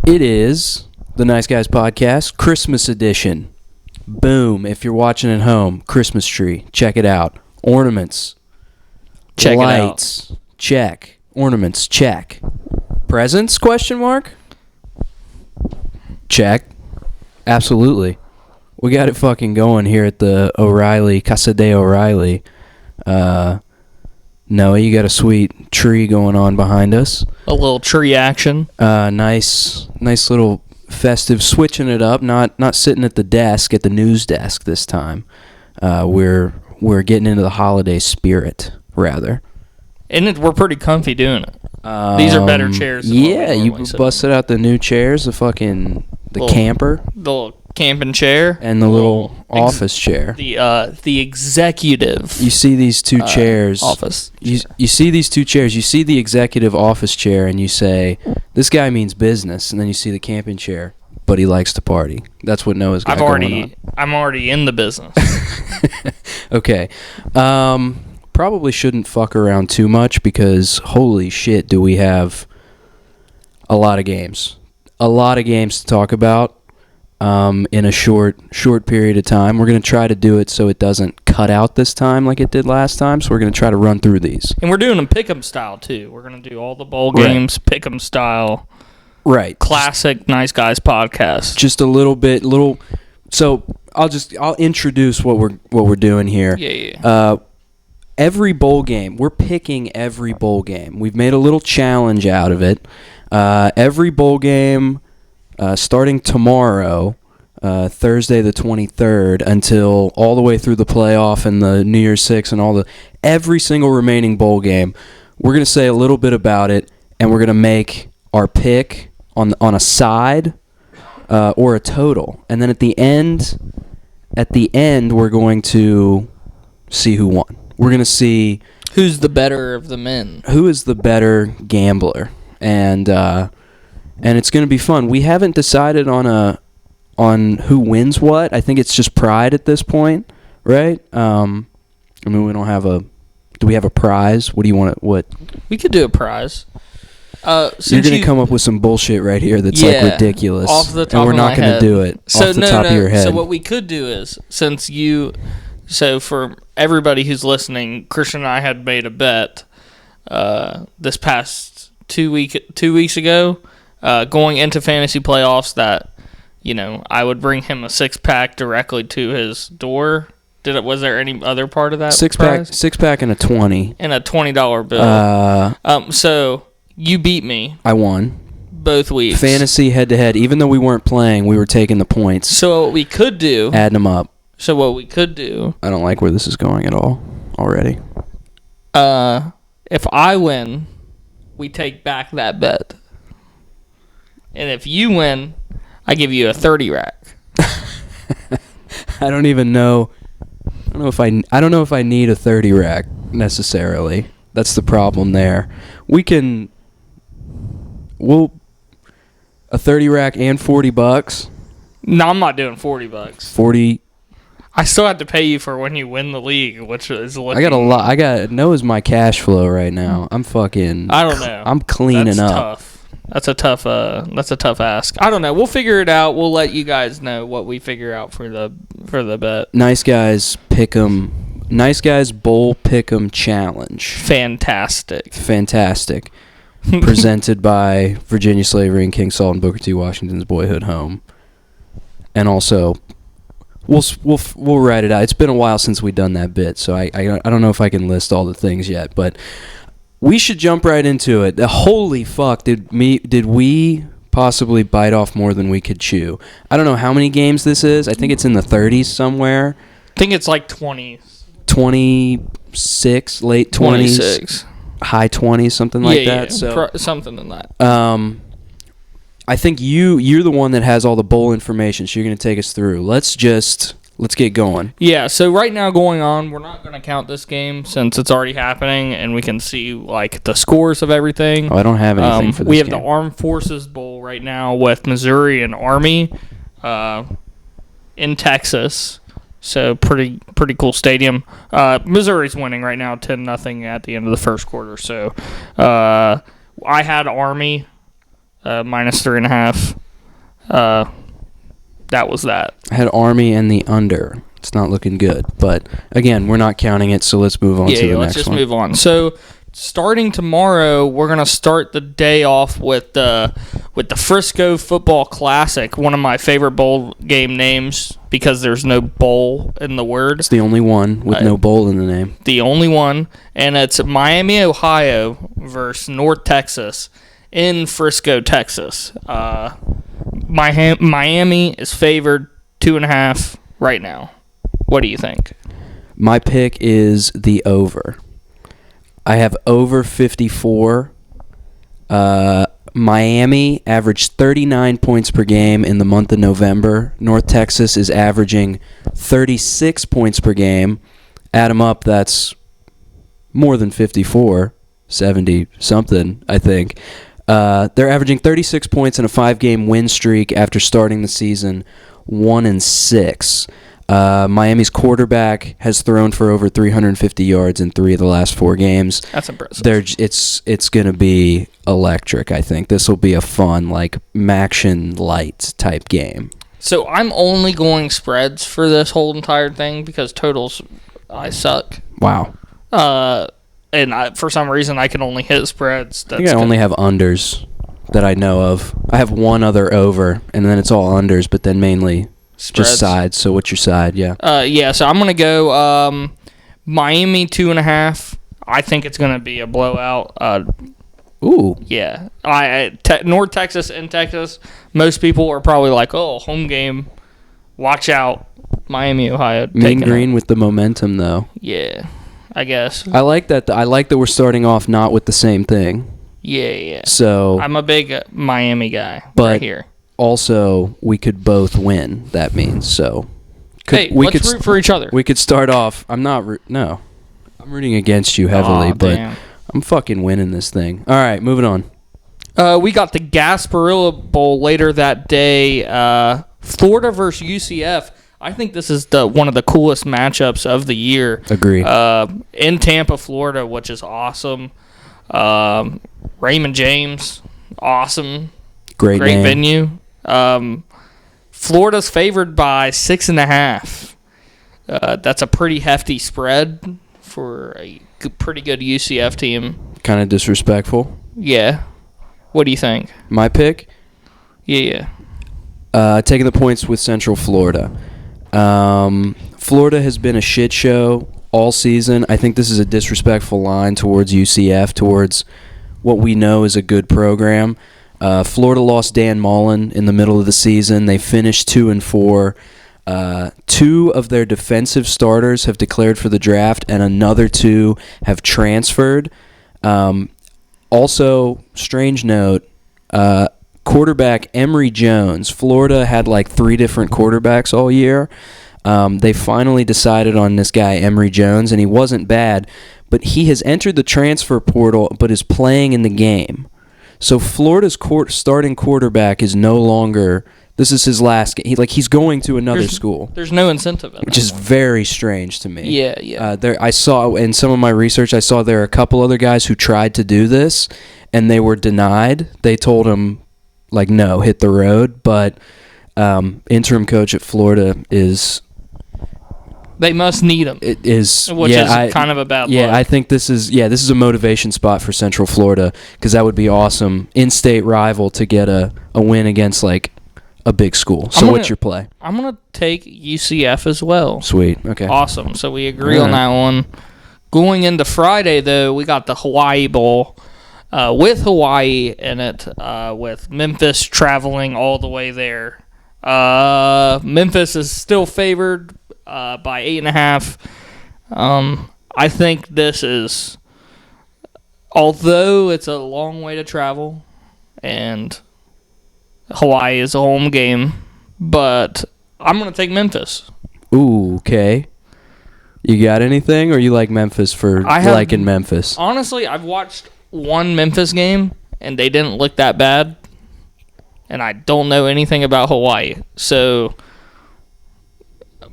It is the Nice Guys Podcast, Christmas edition. Boom. If you're watching at home, Christmas tree. Check it out. Ornaments. Check Lights. it out. Check. Ornaments. Check. Presents? Question mark. Check. Absolutely. We got it fucking going here at the O'Reilly, Casa de O'Reilly. Noah, you got a sweet tree going on behind us. A little tree action. Nice little festive, switching it up. Not sitting at the desk, at the news desk this time. We're getting into the holiday spirit, rather. And we're pretty comfy doing it. These are better chairs. Than Yeah, you busted out the new chairs, the camper, the little camping chair, and the little office chair. The executive. You see these two chairs. Office. You see these two chairs. You see the executive office chair, and you say, "This guy means business." And then you see the camping chair, but he likes to party. That's what Noah's got going on. I'm already in the business. Okay. Probably shouldn't fuck around too much because holy shit, do we have a lot of games. A lot of games to talk about in a short period of time. We're going to try to do it so it doesn't cut out this time like it did last time, so we're going to try to run through these. And we're doing them pick'em style, too. We're going to do all the bowl games, pick'em style. Right. Classic Nice Guys podcast. Just a little. So I'll introduce what we're doing here. Yeah. Every bowl game, we're picking every bowl game. We've made a little challenge out of it. Every bowl game, starting tomorrow, Thursday the 23rd, until all the way through the playoff and the New Year's Six and every single remaining bowl game, we're going to say a little bit about it, and we're going to make our pick on a side or a total. And then at the end, we're going to see who won. We're going to see who's the better of the men. Who is the better gambler. And it's going to be fun. We haven't decided on who wins what. I think it's just pride at this point, right? We don't have do we have a prize? What do you want what? We could do a prize. You're going to come up with some bullshit right here that's like ridiculous. Off the top and we're of not going to do it off the top of your head. So what we could do is, so for everybody who's listening, Christian and I had made a bet this past 2 weeks ago, going into fantasy playoffs, that I would bring him a 6-pack directly to his door. Was there any other part of that? Six pack and a 20 and a $20 bill. So you beat me. I won both weeks. Fantasy head to head. Even though we weren't playing, we were taking the points. So what we could do, adding them up. So what we could do... I don't like where this is going at all already. If I win, we take back that bet. And if you win, I give you a 30 rack. I don't even know. I don't know if I need a 30 rack necessarily. That's the problem there. A 30 rack and $40. No, I'm not doing $40. 40. I still have to pay you for when you win the league, which is looking... I got a lot. Noah's my cash flow right now. I'm fucking... I don't know. I'm cleaning up. Tough. That's a tough ask. I don't know. We'll figure it out. We'll let you guys know what we figure out for the bet. Nice Guys Pick'em. Nice Guys Bowl Pick'em Challenge. Fantastic. Presented by Virginia Slavery and King Salt and Booker T. Washington's boyhood home. And also... We'll write it out. It's been a while since we've done that bit, so I don't know if I can list all the things yet, but we should jump right into it. Holy fuck, did we possibly bite off more than we could chew? I don't know how many games this is. I think it's in the 30s somewhere. I think it's like 20. 26, late 20s. 26. High 20s, something like that. So something like that. I think you're the one that has all the bowl information, so you're going to take us through. Let's get going. Yeah, so right now going on, we're not going to count this game since it's already happening, and we can see like the scores of everything. Oh, I don't have anything for this We have game. the Armed Forces Bowl right now with Missouri and Army in Texas. So pretty cool stadium. Missouri's winning right now 10-0 at the end of the first quarter. So I had Army minus 3.5. That was that. I had Army and the under. It's not looking good. But, again, we're not counting it, so let's move on to the next one. Let's just move on. So, starting tomorrow, we're going to start the day off with the Frisco Football Classic, one of my favorite bowl game names because there's no bowl in the word. It's the only one with no bowl in the name. The only one, and it's Miami, Ohio versus North Texas in Frisco, Texas. Miami is favored 2.5 right now. What do you think? My pick is the over. I have over 54. Miami averaged 39 points per game in the month of November. North Texas is averaging 36 points per game. Add them up, that's more than 54, 70-something, I think. They're averaging 36 points in a 5-game win streak after starting the season 1-6. Miami's quarterback has thrown for over 350 yards in 3 of the last 4 games. That's impressive. It's going to be electric, I think. This will be a fun, like, Maction Light type game. So I'm only going spreads for this whole entire thing because totals, I suck. Wow. And for some reason, I can only hit spreads. I think I only have unders that I know of. I have one other over, and then it's all unders, but then mainly spreads. Just sides. So what's your side? Yeah. So I'm going to go Miami 2.5. I think it's going to be a blowout. Ooh. Yeah. North Texas and Texas, most people are probably like, oh, home game. Watch out. Miami, Ohio. Mean Green with the momentum, though. Yeah, I guess. I like that. I like that we're starting off not with the same thing. Yeah. So I'm a big Miami guy right here. Also, we could both win. That means so. Let's root for each other. We could start off. I'm rooting against you heavily, but damn. I'm fucking winning this thing. All right, moving on. We got the Gasparilla Bowl later that day. Florida versus UCF. I think this is one of the coolest matchups of the year. Agree. In Tampa, Florida, which is awesome. Raymond James, awesome. Great name. Venue. Florida's favored by 6.5. That's a pretty hefty spread for a pretty good UCF team. Kind of disrespectful. Yeah. What do you think? My pick? Yeah. Taking the points with Central Florida. Florida has been a shit show all season. I think this is a disrespectful line towards UCF, towards what we know is a good program. Florida lost Dan Mullen in the middle of the season. They finished 2-4. 2 of their defensive starters have declared for the draft, and another 2 have transferred. Also, strange note, quarterback Emory Jones. Florida had like 3 different quarterbacks all year. They finally decided on this guy, Emory Jones, and he wasn't bad, but he has entered the transfer portal but is playing in the game. So Florida's starting quarterback is no longer. This is his last game. He's going to another school. There's no incentive in which is very strange to me. Yeah. I saw in some of my research, I saw there are a couple other guys who tried to do this, and they were denied. They told him, like, no, hit the road. But interim coach at Florida is. They must need him. It is, which is kind of a bad look. I think this is a motivation spot for Central Florida because that would be awesome. In-state rival to get a win against like a big school. So what's your play? I'm gonna take UCF as well. Sweet. Okay. Awesome. So we agree on that one. Going into Friday though, we got the Hawaii Bowl with Hawaii in it, with Memphis traveling all the way there. Memphis is still favored by 8.5. I think this is, although it's a long way to travel, and Hawaii is a home game, but I'm going to take Memphis. Ooh, okay. You got anything, or you like Memphis for liking Memphis? Honestly, I've watched one Memphis game, and they didn't look that bad, and I don't know anything about Hawaii, so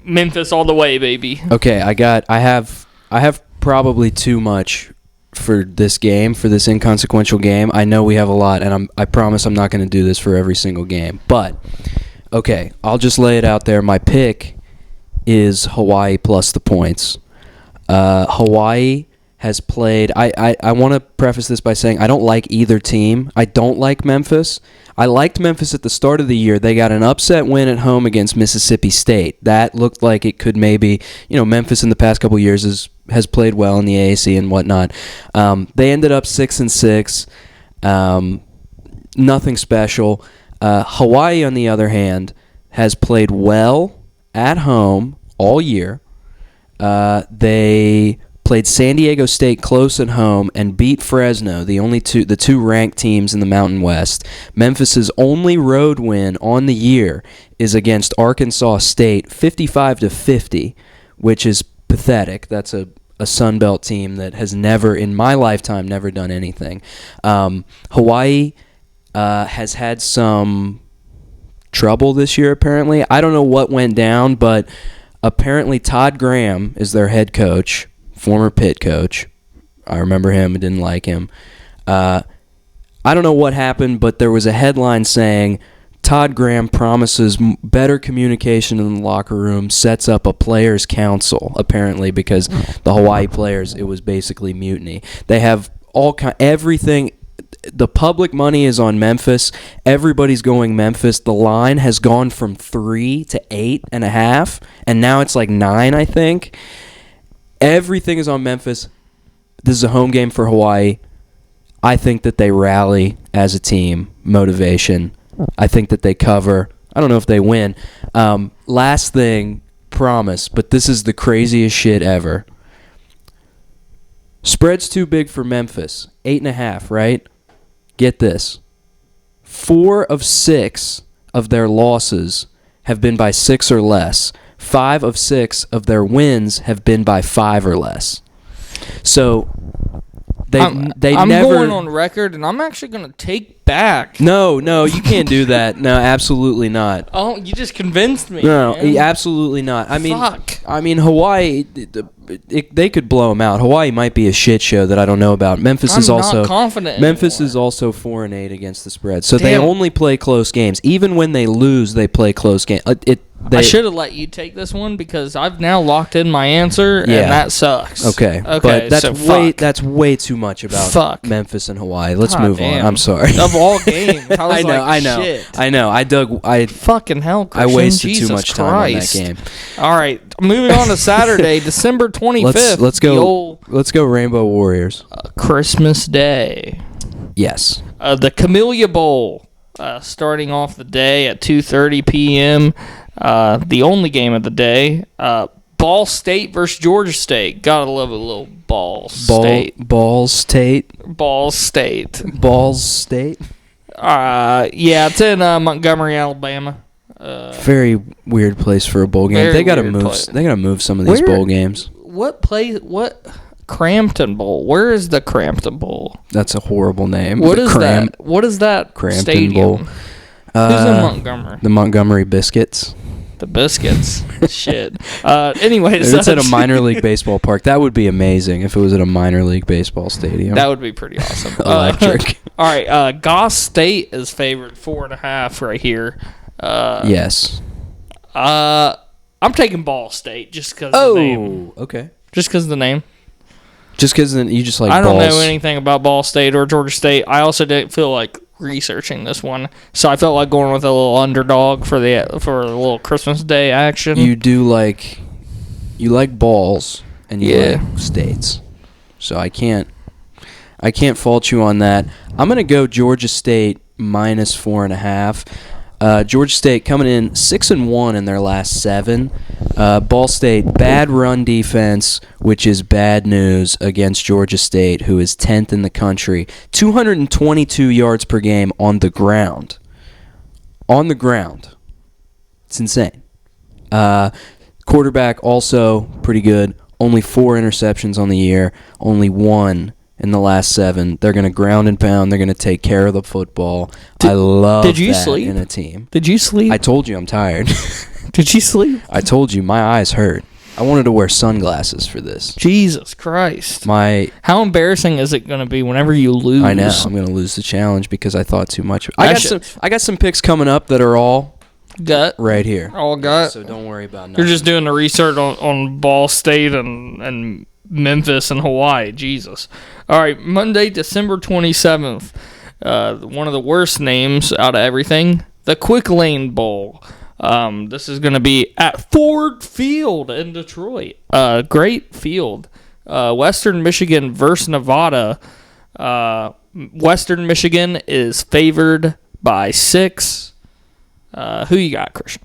Memphis all the way, baby. Okay, I have probably too much for this game, for this inconsequential game. I know we have a lot, and I promise I'm not going to do this for every single game. But, okay, I'll just lay it out there. My pick is Hawaii plus the points. Hawaii has played... I want to preface this by saying I don't like either team. I don't like Memphis. I liked Memphis at the start of the year. They got an upset win at home against Mississippi State. That looked like it could maybe... Memphis in the past couple years has played well in the AAC and whatnot. They ended up 6-6. Nothing special. Hawaii, on the other hand, has played well at home all year. They played San Diego State close at home and beat Fresno, the two ranked teams in the Mountain West. Memphis's only road win on the year is against Arkansas State, 55-50, which is pathetic. That's a Sun Belt team that has never, in my lifetime, never done anything. Hawaii has had some trouble this year, apparently. I don't know what went down, but apparently Todd Graham is their head coach, former Pitt coach. I remember him. I didn't like him. I don't know what happened, but there was a headline saying Todd Graham promises better communication in the locker room, sets up a players' council, apparently, because the Hawaii players, it was basically mutiny. They have everything. The public money is on Memphis. Everybody's going Memphis. The line has gone from 3 to 8.5, and now it's like 9, I think. Everything is on Memphis. This is a home game for Hawaii. I think that they rally as a team. Motivation. I think that they cover. I don't know if they win. Last thing, promise, but this is the craziest shit ever. Spread's too big for Memphis. 8.5, right? Get this. 4 of 6 of their losses have been by 6 or less. 5 of 6 of their wins have been by 5 or less. So I'm never going on record, and I'm actually going to take back. No, you can't do that. No, absolutely not. Oh, you just convinced me. No, man. absolutely not. Fuck. I mean, Hawaii, they could blow them out. Hawaii might be a shit show that I don't know about. Memphis is also not confident. Memphis anymore. is also 4-8 against the spread. So they only play close games. Even when they lose, they play close games. I should have let you take this one because I've now locked in my answer, and that sucks. Okay, but that's way too much about Memphis and Hawaii. Let's move on. I'm sorry. Of all games, I know. Shit. I know. I fucking hell, Christian. I wasted Jesus too much time Christ. on that game. All right, moving on to Saturday, December 25th. Let's go Rainbow Warriors. Christmas Day. Yes. The Camellia Bowl, starting off the day at 2:30 p.m. The only game of the day. Ball State versus Georgia State. Gotta love a little State. Ball State. Yeah, it's in Montgomery, Alabama. Very weird place for a bowl game. They gotta move. They gotta move some of these bowl games. What Crampton Bowl? Where is the Crampton Bowl? That's a horrible name. What is that? What is that Crampton stadium? Bowl. Who's in Montgomery? The Montgomery Biscuits. The Biscuits. Shit. Anyways, it's at a minor league baseball park. That would be amazing if it was at a minor league baseball stadium. That would be pretty awesome. Electric. All right. Goss State is favored 4.5 right here. Yes. I'm taking Ball State just because of the name. Okay. Just because of the name. Just because you just like I don't balls. know anything about Ball State or Georgia State. I also didn't feel like researching this one, so I felt like going with a little underdog for a little Christmas Day action. You like balls and you like states, so I can't fault you on that. I'm gonna go Georgia State minus 4.5. Georgia State coming in 6-1 in their last 7. Ball State, bad run defense, which is bad news against Georgia State, who is 10th in the country. 222 yards per game on the ground. On the ground. It's insane. Quarterback also pretty good. Only 4 interceptions on the year. Only 1 in the last 7. They're going to ground and pound. They're going to take care of the football. I love that sleep? in a team. Did you sleep? I told you I'm tired. Did you sleep? I told you my eyes hurt. I wanted to wear sunglasses for this. Jesus Christ. My How embarrassing is it going to be whenever you lose? I know I'm going to lose the challenge because I thought too much. That I got some picks coming up that are all gut. right here. All gut. So don't worry about nothing. You're just doing the research on Ball State and Memphis and Hawaii. Jesus. All right, Monday, December 27th. One of the worst names out of everything, the Quick Lane Bowl. This is going to be at Ford Field in Detroit. Great field. Western Michigan versus Nevada. Western Michigan is favored by 6. Who you got, Christian?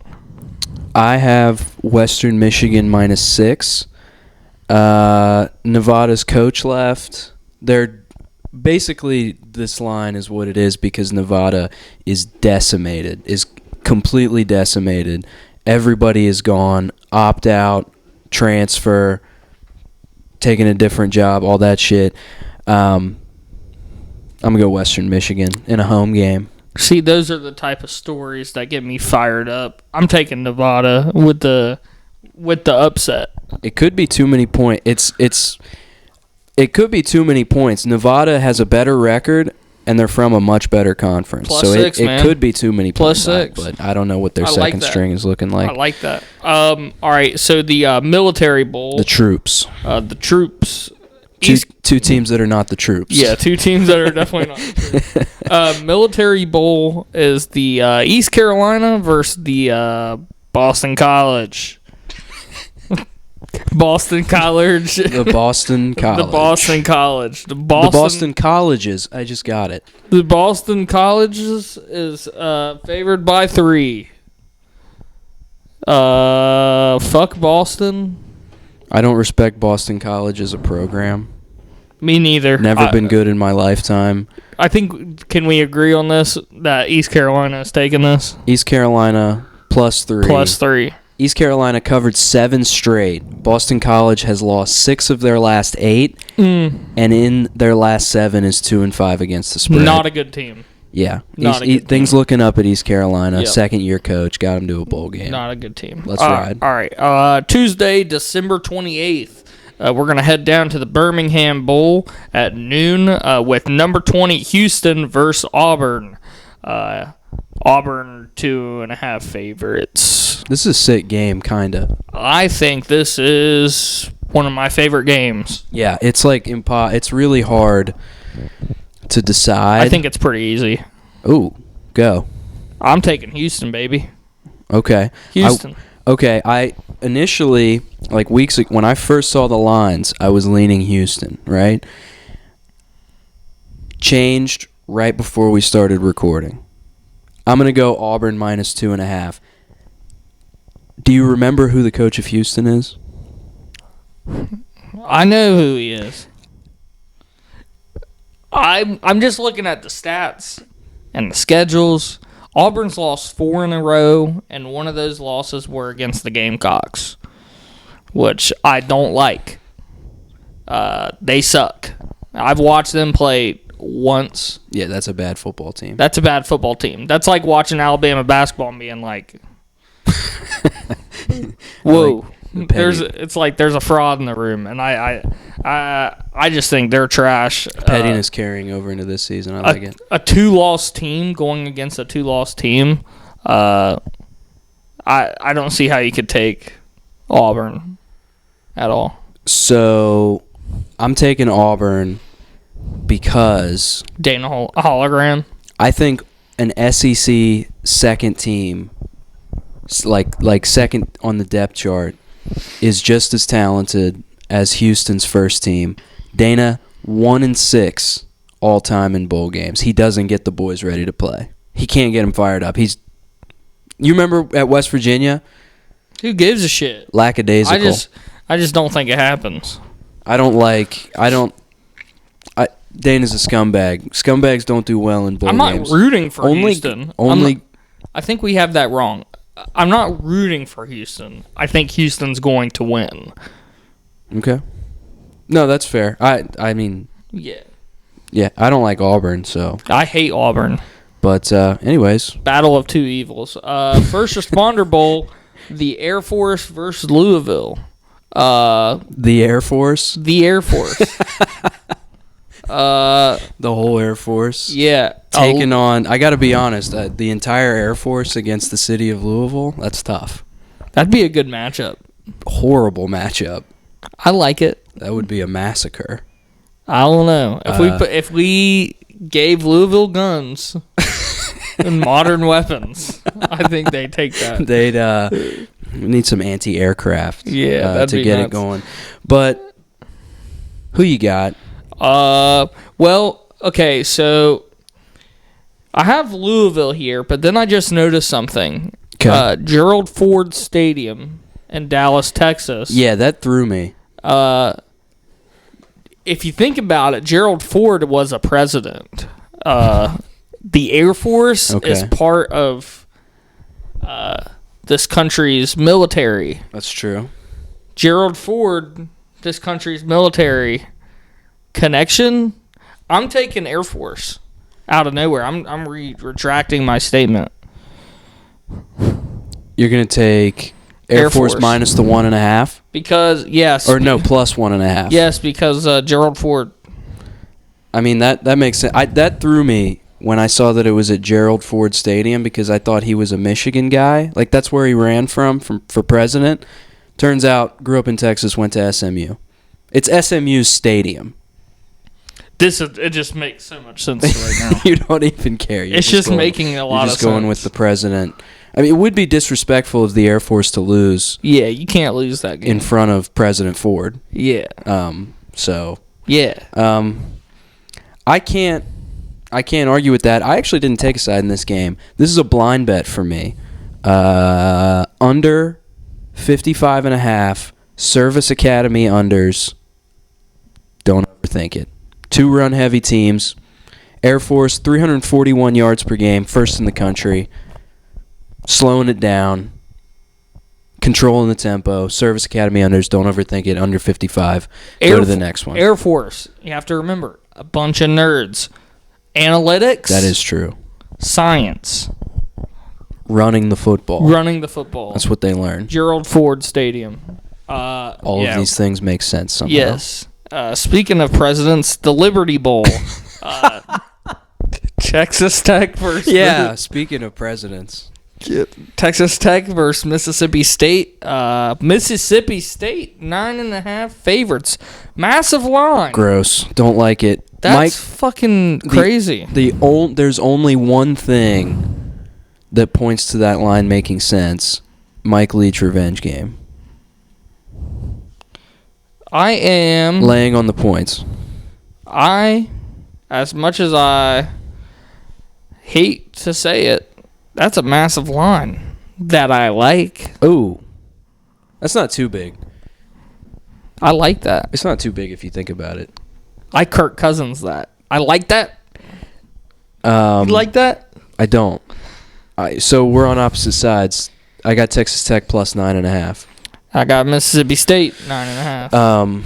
I have Western Michigan -6. Nevada's coach left. They're basically, this line is what it is because Nevada is decimated, is completely decimated. Everybody is gone, opt out, transfer, taking a different job, all that shit. I'm going to go Western Michigan in a home game. See, those are the type of stories that get me fired up. I'm taking Nevada with the upset. It could be too many points. It could be too many points. Nevada has a better record, and they're from a much better conference. Plus so 6, man. It could be too many Plus points. 6. But I don't know what their I like second that. string is looking like. I like that. All right, so the Military Bowl. The troops. The troops. Two teams that are not the troops. Yeah, 2 teams that are definitely not the troops. Military Bowl is the East Carolina versus the Boston College. Boston College. The Boston College. The Boston College. The Boston Colleges. I just got it. The Boston Colleges is favored by 3. Fuck Boston. I don't respect Boston College as a program. Me neither. Never been good in my lifetime. I think, can we agree on this, that East Carolina is taking this? East Carolina +3. +3. East Carolina covered 7 straight. Boston College has lost 6 of their last 8, and in their last 7 is 2-5 against the spread. Not a good team. Yeah. Not a good Things team. looking up at East Carolina. Yep. Second-year coach. Got him to a bowl game. Not a good team. Let's ride. All right. Tuesday, December 28th. We're going to head down to the Birmingham Bowl at noon with number 20 Houston versus Auburn. Auburn 2.5 favorites. This is a sick game, kind of. I think this is one of my favorite games. Yeah, it's like it's really hard to decide. I think it's pretty easy. Ooh, go. I'm taking Houston, baby. Okay. Houston. I initially, like weeks ago, when I first saw the lines, I was leaning Houston, right? Changed right before we started recording. I'm going to go Auburn -2.5. Do you remember who the coach of Houston is? I know who he is. I'm just looking at the stats and the schedules. Auburn's lost 4 in a row, and one of those losses were against the Gamecocks, which I don't like. They suck. I've watched them play once. Yeah, that's a bad football team. That's a bad football team. That's like watching Alabama basketball and being like, whoa. It's like there's a fraud in the room, and I just think they're trash. Pettiness carrying over into this season. I like it. A 2-loss team going against a 2-loss team. I don't see how you could take Auburn at all. So I'm taking Auburn because Dana hologram. I think an SEC second team, like second on the depth chart, is just as talented as Houston's first team. Dana 1-6 all time in bowl games. He doesn't get the boys ready to play. He can't get them fired up. You remember at West Virginia? Who gives a shit? Lackadaisical. I just don't think it happens. Dana's a scumbag. Scumbags don't do well in bowl I'm not games. rooting for Houston. Only I think we have that wrong. I'm not rooting for Houston. I think Houston's going to win. Okay. No, that's fair. I mean, Yeah. yeah, I don't like Auburn, so. I hate Auburn. But anyways, Battle of two evils. First Responder Bowl, the Air Force versus Louisville. The Air Force? The Air Force. The whole Air Force? Yeah. Taking on, I got to be honest, the entire Air Force against the city of Louisville, that's tough. That'd be a good matchup. Horrible matchup. I like it. That would be a massacre. I don't know. If we gave Louisville guns and modern weapons, I think they'd take that. They'd need some anti-aircraft that'd to be get nuts. it going. But who you got? Well, okay, so I have Louisville here, but then I just noticed something. Okay. Gerald Ford Stadium in Dallas, Texas. Yeah, that threw me. If you think about it, Gerald Ford was a president. The Air Force is part of this country's military. That's true. Gerald Ford, this country's military connection. I'm taking Air Force out of nowhere. I'm retracting my statement. You're going to take Air Force minus the 1.5? Because, yes. Or no, plus 1.5. Yes, because Gerald Ford. I mean, that makes sense. That threw me when I saw that it was at Gerald Ford Stadium because I thought he was a Michigan guy. Like, that's where he ran from for president. Turns out, grew up in Texas, went to SMU. It's SMU's stadium. It just makes so much sense right now. You don't even care. It's just making a lot of sense. You're just going with the president. I mean, it would be disrespectful of the Air Force to lose. Yeah, you can't lose that game. In front of President Ford. Yeah. So. Yeah. I can't argue with that. I actually didn't take a side in this game. This is a blind bet for me. Under 55.5, Service Academy unders. Don't overthink it. 2-run heavy teams. Air Force, 341 yards per game, first in the country. Slowing it down. Controlling the tempo. Service Academy unders, don't overthink it. Under 55. Go to the next one. Air Force, you have to remember, a bunch of nerds. Analytics. That is true. Science. Running the football. That's what they learn. Gerald Ford Stadium. All of these things make sense somehow. Yes. Speaking of presidents, the Liberty Bowl. Texas Tech versus... speaking of presidents. Texas Tech versus Mississippi State. Mississippi State, 9.5 favorites. Massive line. Gross. Don't like it. That's Mike, fucking crazy. There's only one thing that points to that line making sense. Mike Leach revenge game. I am... laying on the points. As much as I hate to say it, that's a massive line that I like. Ooh. That's not too big. I like that. It's not too big if you think about it. I Kirk Cousins that. I like that. You like that? I don't. So we're on opposite sides. I got Texas Tech plus 9.5. I got Mississippi State 9.5.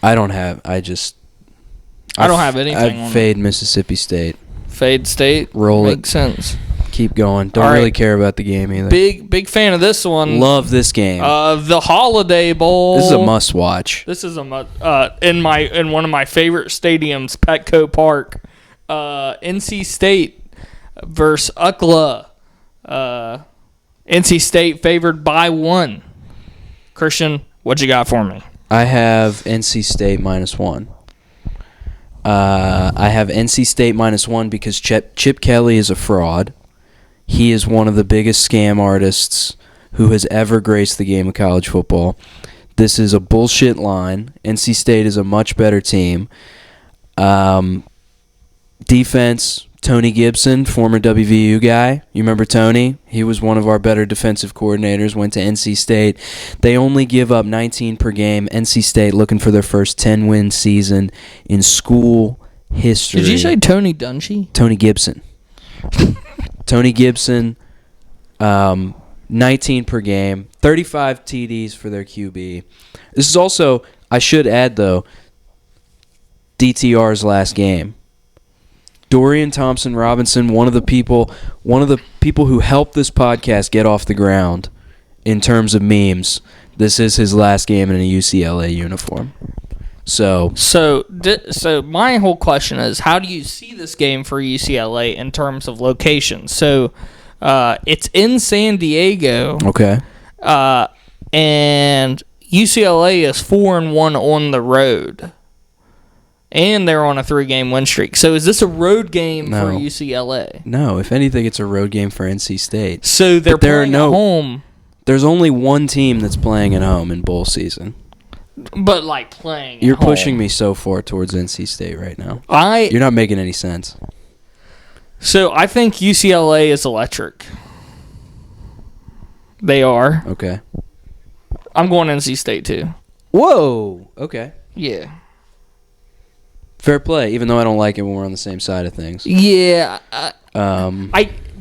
I don't have. I don't have anything. I fade Mississippi State. Fade State. Roll Makes sense. Keep going. Don't really care about the game either. Big fan of this one. Love this game. The Holiday Bowl. This is a must watch. This is in one of my favorite stadiums, Petco Park. NC State versus UCLA. NC State favored by 1. Christian, what you got for me? I have NC State minus 1. I have NC State minus 1 because Chip Kelly is a fraud. He is one of the biggest scam artists who has ever graced the game of college football. This is a bullshit line. NC State is a much better team. Defense, Tony Gibson, former WVU guy. You remember Tony? He was one of our better defensive coordinators, went to NC State. They only give up 19 per game. NC State looking for their first 10-win season in school history. Did you say Tony Dungy? Tony Gibson. Tony Gibson, 19 per game, 35 TDs for their QB. This is also, I should add though, DTR's last game. Dorian Thompson-Robinson, one of the people who helped this podcast get off the ground in terms of memes. This is his last game in a UCLA uniform. So my whole question is, how do you see this game for UCLA in terms of location? So it's in San Diego. okay. And UCLA is 4-1 on the road. And they're on a 3-game win streak. So is this a road game No. for UCLA? No, if anything, it's a road game for NC State. So they're But there are playing no- at home, There's only one team that's playing at home in bowl season. but like playing at You're home. pushing me so far towards NC State right now. I You're not making any sense. So I think UCLA is electric. They are. Okay. I'm going NC State too. Whoa. Okay. Yeah. Fair play, even though I don't like it when we're on the same side of things. Yeah.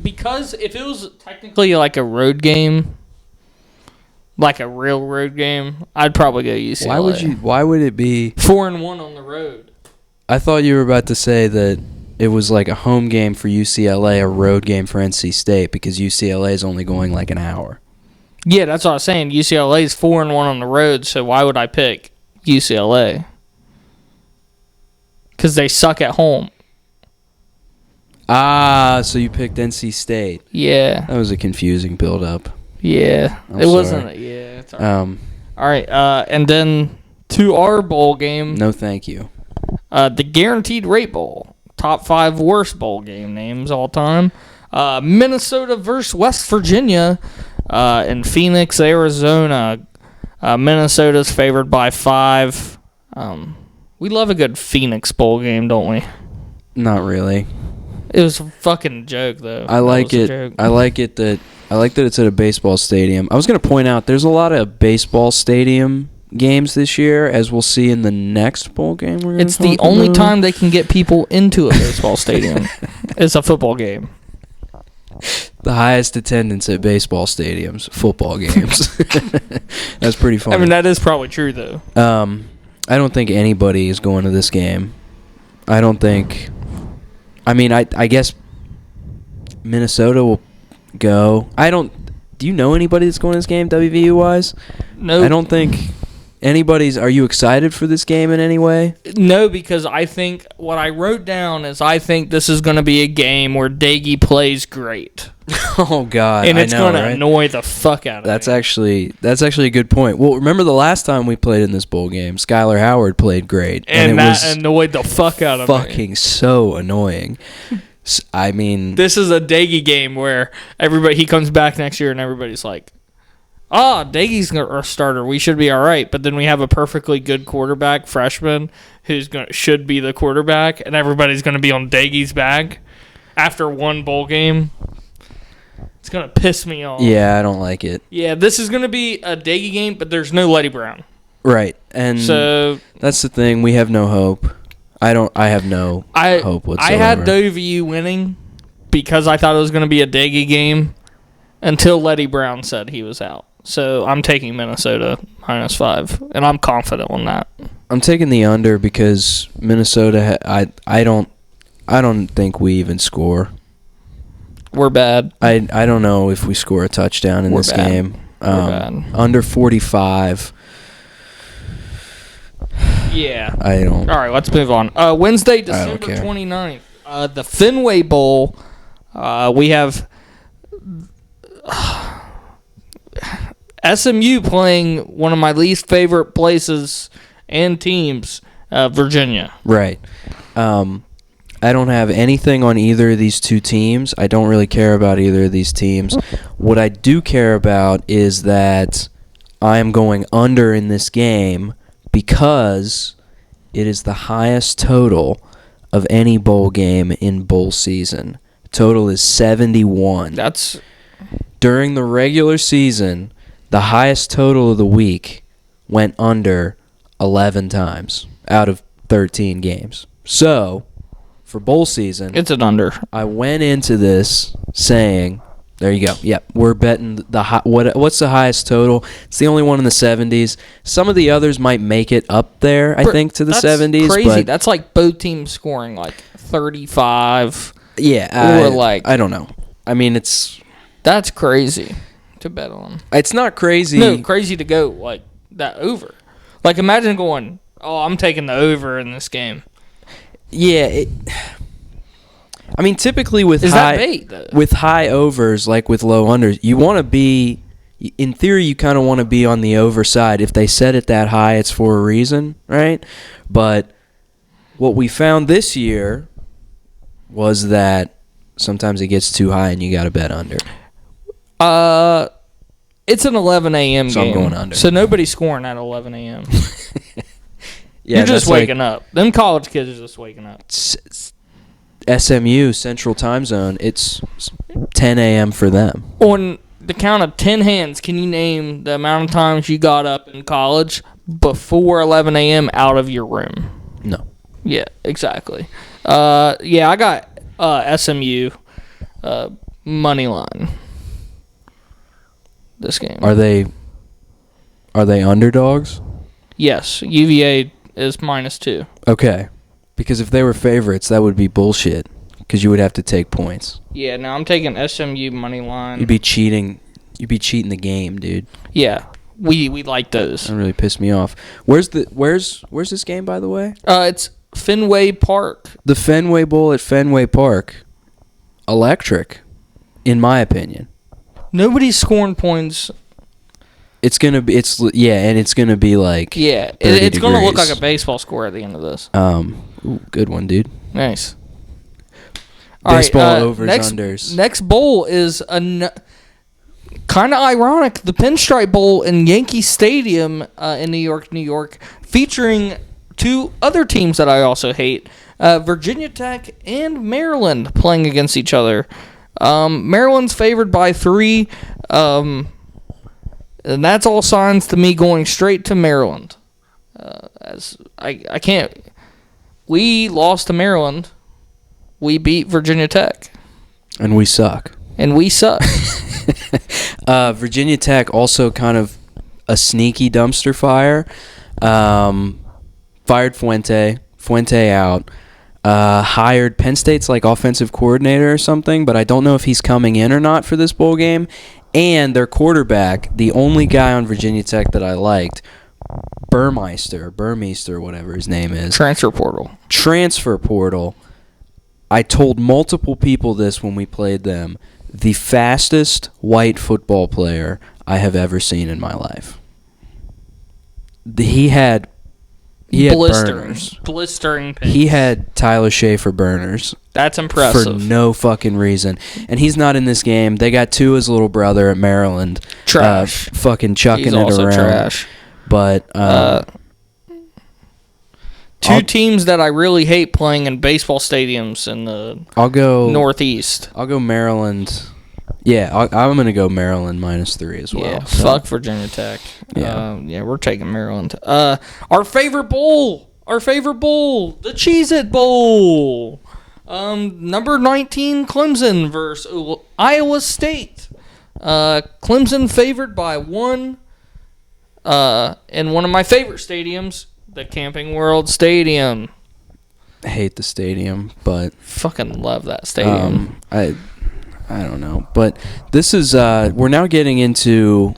Because if it was technically like a road game, like a real road game, I'd probably go UCLA. Why would it be 4-1 on the road? I thought you were about to say that it was like a home game for UCLA, a road game for NC State, because UCLA is only going like an hour. Yeah, that's what I was saying. UCLA is 4-1 on the road, so why would I pick UCLA? Because they suck at home. Ah, so you picked NC State. Yeah. That was a confusing build-up. Yeah. I'm It wasn't. sorry. Yeah. It's all right. Um, All right, and then to our bowl game, no thank you. the Guaranteed Rate Bowl. Top 5 worst bowl game names all time. Minnesota versus West Virginia in Phoenix, Arizona. Minnesota's favored by 5. We love a good Phoenix bowl game, don't we? Not really. It was a fucking joke, though. I like it. I like that it's at a baseball stadium. I was going to point out there's a lot of baseball stadium games this year, as we'll see in the next bowl game. It's the only time they can get people into a baseball stadium. It's a football game. The highest attendance at baseball stadiums, football games. That's pretty funny. I mean, that is probably true, though. I don't think anybody is going to this game. I don't think. I mean, I guess Minnesota will go. Do you know anybody that's going to this game, WVU wise? No. I don't think anybody's. Are you excited for this game in any way? No, because I think what I wrote down is I think this is going to be a game where Daggy plays great. Oh God! And it's going to right? annoy the fuck out of That's me. actually a good point. Well, remember the last time we played in this bowl game, Skylar Howard played great, And it that was annoyed the fuck out of me. fucking so annoying. I mean, This is a Daggy game where he comes back next year and everybody's like, Daggy's our starter. We should be all right. But then we have a perfectly good quarterback, freshman, should be the quarterback, and everybody's going to be on Daggy's back after one bowl game. It's going to piss me off. yeah, I don't like it. Yeah, this is going to be a Daggy game, but there's no Letty Brown. Right, and So that's the thing. We have no hope. I have no hope whatsoever. I had WVU winning because I thought it was going to be a Daggy game until Letty Brown said he was out. So I'm taking Minnesota -5, and I'm confident on that. I'm taking the under because Minnesota. I don't think we even score. We're bad. I don't know if we score a touchdown in We're this bad. game. We're bad. Under 45. Yeah. I don't. All right, let's move on. Wednesday, don't December care. 29th, the Fenway Bowl. We have SMU playing one of my least favorite places and teams, Virginia. Right. I don't have anything on either of these two teams. I don't really care about either of these teams. What I do care about is that I am going under in this game because it is the highest total of any bowl game in bowl season. Total is 71. That's During the regular season, the highest total of the week went under 11 times out of 13 games. So, for bowl season, it's an under. I went into this saying, there you go. Yep, we're betting what's the highest total? It's the only one in the 70s. Some of the others might make it up there, I think, to the That's 70s. Crazy. But That's like both teams scoring like 35. yeah, Or like- I don't know. I mean, it's That's crazy. to bet on. It's not crazy. No, crazy to go like that over. Like imagine going, oh, I'm taking the over in this game. Yeah. I mean, typically with Is that bait though? With high overs, like with low unders, you want to be. In theory, you kind of want to be on the over side. If they set it that high, it's for a reason, right? But what we found this year was that sometimes it gets too high and you got to bet under. It's an 11 a.m. So game. I'm going under. So nobody's scoring at 11 a.m. Yeah, You're just waking up. Them college kids are just waking up. SMU, Central Time Zone, it's 10 a.m. for them. On the count of 10 hands, can you name the amount of times you got up in college before 11 a.m. out of your room? No. Yeah, exactly. Yeah, I got SMU money line this game. Are they underdogs? Yes, UVA is -2. Okay. Because if they were favorites, that would be bullshit. Because you would have to take points. Yeah, now I'm taking SMU money line. You'd be cheating. You'd be cheating the game, dude. Yeah, we like those. That really pissed me off. Where's this game, by the way? It's Fenway Park. The Fenway Bowl at Fenway Park. Electric, in my opinion. Nobody's scoring points. It's gonna be. And it's gonna be like. Yeah, it's gonna look like a baseball score at the end of this. Ooh, good one, dude. Nice. Baseball overs, unders. Next bowl is kind of ironic. The Pinstripe Bowl in Yankee Stadium in New York, featuring two other teams that I also hate: Virginia Tech and Maryland playing against each other. Maryland's favored by 3, and that's all signs to me going straight to Maryland. As I can't. We lost to Maryland. We beat Virginia Tech. And we suck. Virginia Tech also kind of a sneaky dumpster fire. Fired Fuente out. Hired Penn State's like offensive coordinator or something, but I don't know if he's coming in or not for this bowl game. And their quarterback, the only guy on Virginia Tech that I liked, Burmeister, whatever his name is. Transfer portal. I told multiple people this when we played them. The fastest white football player I have ever seen in my life. He had burners. Blistering pace. He had Tyler Schaefer burners. That's impressive. For no fucking reason. And he's not in this game. They got Tua's little brother at Maryland. Trash. Fucking chucking he's it also around. Trash. But two teams that I really hate playing in baseball stadiums in the Northeast. I'll go Maryland. Yeah, I'm going to go Maryland -3 as well. Yeah, fuck Virginia Tech. Yeah, we're taking Maryland. Our favorite bowl, the Cheez-It Bowl. Number 19 Clemson versus Iowa State. Clemson favored by 1. In one of my favorite stadiums, the Camping World Stadium. I hate the stadium, but fucking love that stadium. I don't know, but this is we're now getting into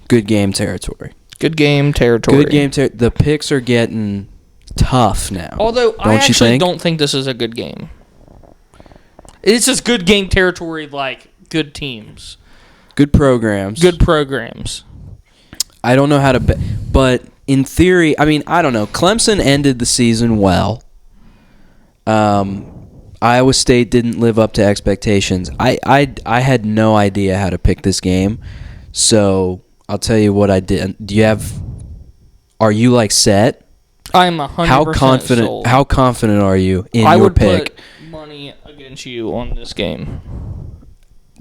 good game territory. The picks are getting tough now. Although I actually don't think this is a good game. It's just good game territory, like good teams, good programs. I don't know how to bet, but in theory, I mean, I don't know. Clemson ended the season well. Iowa State didn't live up to expectations. I had no idea how to pick this game, so I'll tell you what I did. Are you like set? I'm 100% sold. How confident are you in your pick? I would put money against you on this game.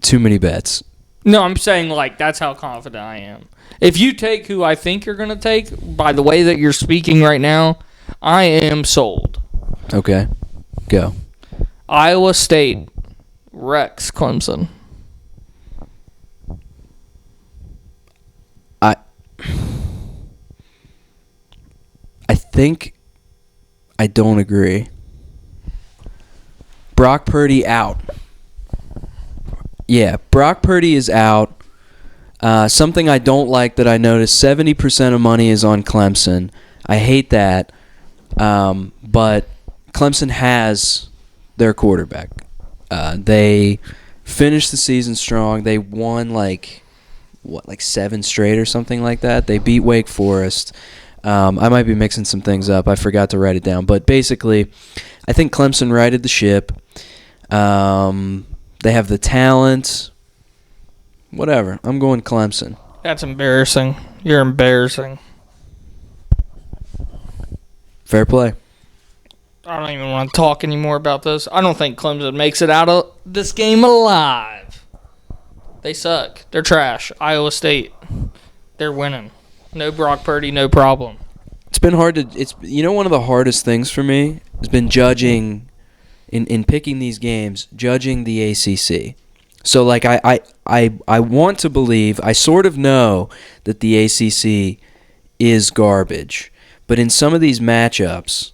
Too many bets. No, I'm saying like that's how confident I am. If you take who I think you're going to take, by the way that you're speaking right now, I am sold. Okay. Go. Iowa State wrecks Clemson. I think I don't agree. Brock Purdy out. Yeah, Brock Purdy is out. Something I don't like that I noticed, 70% of money is on Clemson. I hate that, but Clemson has their quarterback. They finished the season strong. They won like 7 straight or something like that. They beat Wake Forest. I might be mixing some things up. I forgot to write it down. But basically, I think Clemson righted the ship. They have the talent. Whatever. I'm going Clemson. That's embarrassing. You're embarrassing. Fair play. I don't even want to talk anymore about this. I don't think Clemson makes it out of this game alive. They suck. They're trash. Iowa State, they're winning. No Brock Purdy, no problem. It's been hard to. One of the hardest things for me has been judging, in picking these games, judging the ACC. So like I want to believe, I sort of know that the ACC is garbage, but in some of these matchups,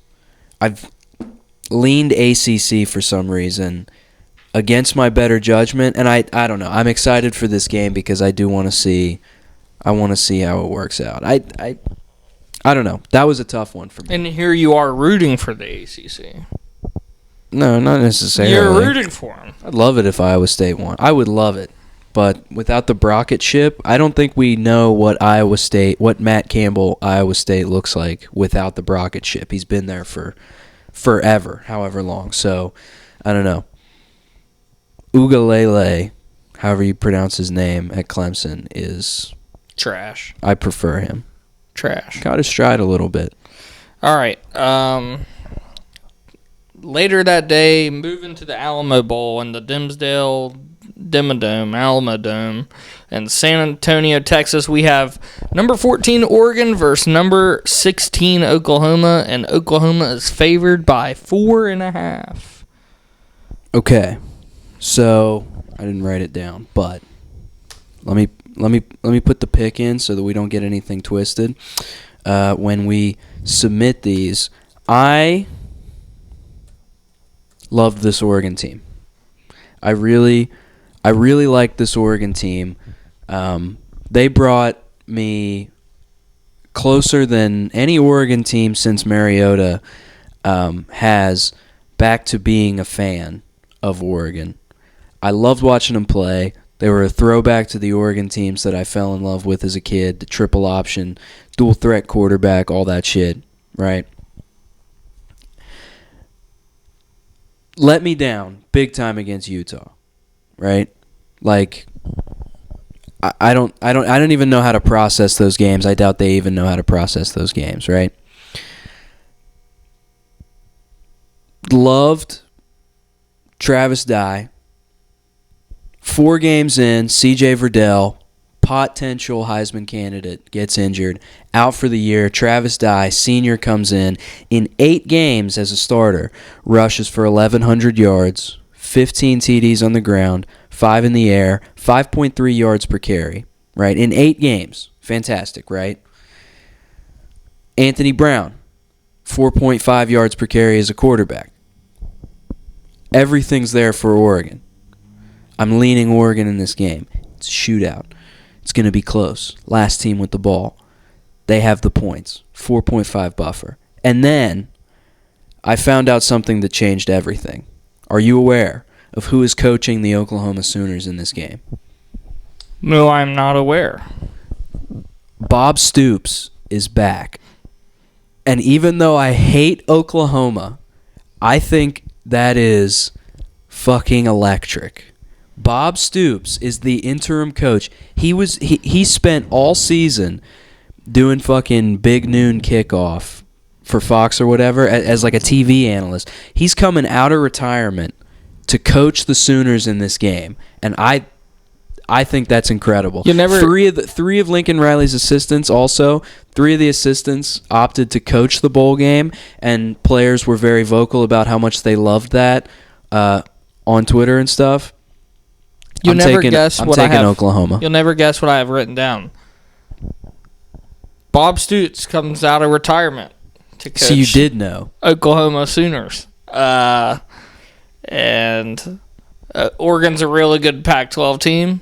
I've leaned ACC for some reason against my better judgment, and I don't know. I'm excited for this game because I do want to see. I want to see how it works out. I don't know. That was a tough one for me. And here you are rooting for the ACC. No, not necessarily. You're rooting for them. I'd love it if Iowa State won. I would love it. But without the Brockett ship, I don't think we know what Matt Campbell Iowa State looks like without the Brockett ship. He's been there for forever, however long. So, I don't know. Ugalele, however you pronounce his name at Clemson, is trash. I prefer him. Trash. Got his stride a little bit. All right. Later that day, moving to the Alamo Bowl in the Alamo Dome, in San Antonio, Texas, we have number 14 Oregon versus number 16 Oklahoma, and Oklahoma is favored by 4.5. Okay, so I didn't write it down, but let me put the pick in so that we don't get anything twisted. When we submit these, I loved this Oregon team. I really liked this Oregon team. They brought me closer than any Oregon team since Mariota has back to being a fan of Oregon. I loved watching them play. They were a throwback to the Oregon teams that I fell in love with as a kid, the triple option, dual threat quarterback, all that shit, right? Let me down big time against Utah, right? Like, I don't even know how to process those games. I doubt they even know how to process those games, right? Loved Travis Dye. 4 games in, C.J. Verdell, potential Heisman candidate, gets injured, out for the year. Travis Dye, senior, comes in 8 games as a starter, rushes for 1,100 yards, 15 TDs on the ground, 5 in the air, 5.3 yards per carry, right? In 8 games. Fantastic, right? Anthony Brown, 4.5 yards per carry as a quarterback. Everything's there for Oregon. I'm leaning Oregon in this game. It's a shootout. It's going to be close. Last team with the ball. They have the points. 4.5 buffer. And then I found out something that changed everything. Are you aware of who is coaching the Oklahoma Sooners in this game? No, I'm not aware. Bob Stoops is back. And even though I hate Oklahoma, I think that is fucking electric. Bob Stoops is the interim coach. He spent all season doing fucking Big Noon Kickoff for Fox or whatever as like a TV analyst. He's coming out of retirement to coach the Sooners in this game, and I think that's incredible. Three of Lincoln Riley's assistants also. 3 of the assistants opted to coach the bowl game, and players were very vocal about how much they loved that on Twitter and stuff. I'm taking Oklahoma. You'll never guess what I have written down. Bob Stoops comes out of retirement to coach. So you did know. Oklahoma Sooners. And Oregon's a really good Pac-12 team.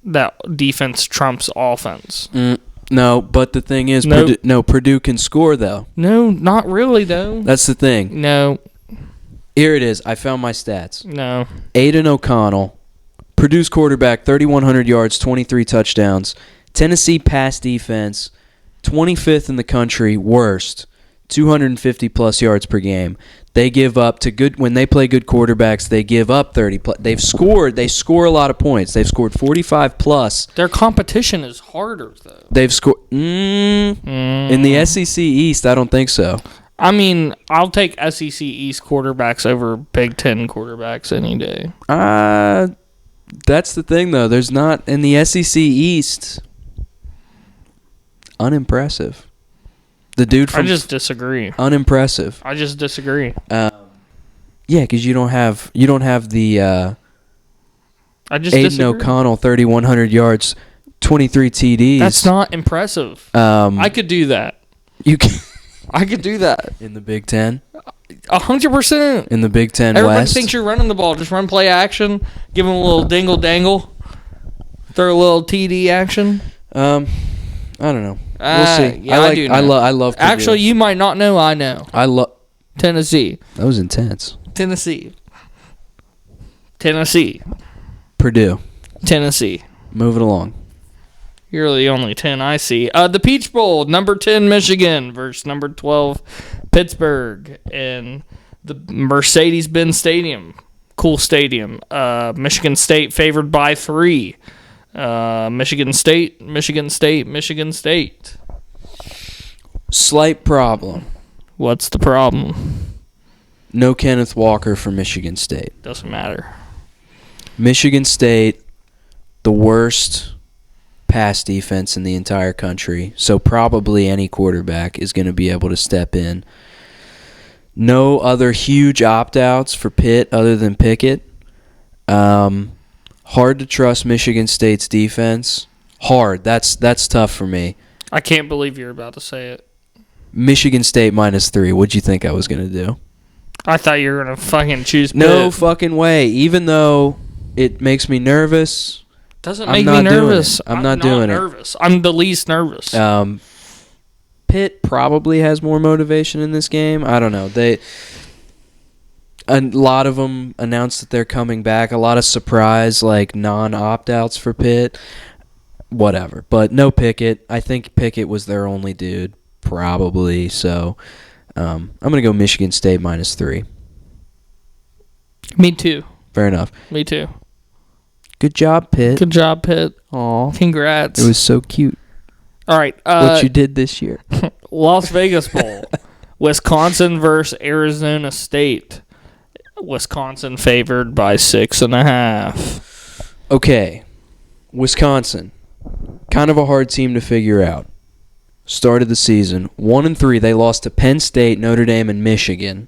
that defense trumps offense. No, but the thing is, Nope. Purdue can score, though. No, not really, though. That's the thing. No, Here it is. I found my stats. no. Aiden O'Connell, Purdue's quarterback, 3,100 yards, 23 touchdowns. Tennessee pass defense, 25th in the country, worst, 250-plus yards per game. They give up to good when they play good quarterbacks. They give up 30. They score a lot of points. They've scored 45 plus. Their competition is harder, though. They've scored in the SEC East. I don't think so. I mean, I'll take SEC East quarterbacks over Big Ten quarterbacks any day. That's the thing, though. There's not in the SEC East. Unimpressive. The dude from I just disagree. Unimpressive. I just disagree. Yeah, because you don't have the I just Aiden disagree. O'Connell, 3,100 yards, 23 TDs. That's not impressive. I could do that. You can I could do that. in the Big Ten. 100%. In the Big Ten Everybody West. thinks you're running the ball. Just run play action. Give them a little dingle dangle. Throw a little TD action. I don't know. We'll see. Yeah, I do know. I love Purdue. Actually, you might not know. I know. I love. Tennessee. That was intense. Tennessee. Purdue. Tennessee. Moving along. You're the only 10 I see. The Peach Bowl, number 10 Michigan versus number 12 Pittsburgh in the Mercedes-Benz Stadium. Cool stadium. Michigan State favored by 3. Michigan State. Slight problem. What's the problem? No Kenneth Walker for Michigan State. Doesn't matter. Michigan State, the worst pass defense in the entire country, so probably any quarterback is going to be able to step in. No other huge opt-outs for Pitt other than Pickett. Hard to trust Michigan State's defense. Hard. That's tough for me. I can't believe you're about to say it. Michigan State -3. What'd you think I was going to do? I thought you were going to fucking choose Pitt. No fucking way. Even though it makes me nervous. Doesn't I'm make not me doing nervous. it. I'm not doing it. nervous. I'm the least nervous. Pitt probably has more motivation in this game. I don't know. A lot of them announced that they're coming back. A lot of surprise, like non-opt-outs for Pitt. Whatever. But no Pickett. I think Pickett was their only dude, probably. So I'm going to go Michigan State -3. Me too. Fair enough. Me too. Good job, Pitt. Good job, Pitt. Aw. Congrats. It was so cute All right. what you did this year. Las Vegas Bowl. Wisconsin versus Arizona State. Wisconsin favored by 6.5. Okay. Wisconsin. Kind of a hard team to figure out. Started the season 1-3. They lost to Penn State, Notre Dame, and Michigan.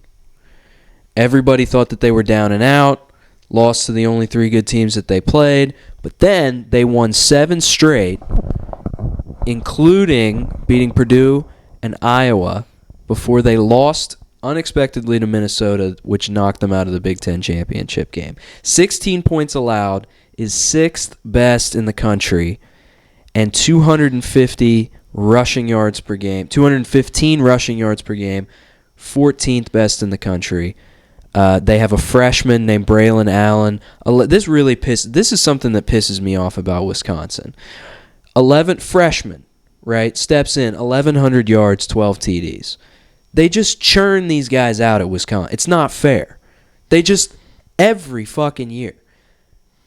Everybody thought that they were down and out. Lost to the only 3 good teams that they played. But then they won 7 straight, including beating Purdue and Iowa, before they lost unexpectedly to Minnesota, which knocked them out of the Big Ten championship game. 16 points allowed is 6th best in the country, and 250 rushing yards per game, 215 rushing yards per game, 14th best in the country. They have a freshman named Braylon Allen. This is something that pisses me off about Wisconsin. 11th freshman, right? Steps in, 1,100 yards, 12 TDs. They just churn these guys out at Wisconsin. It's not fair. They just every fucking year.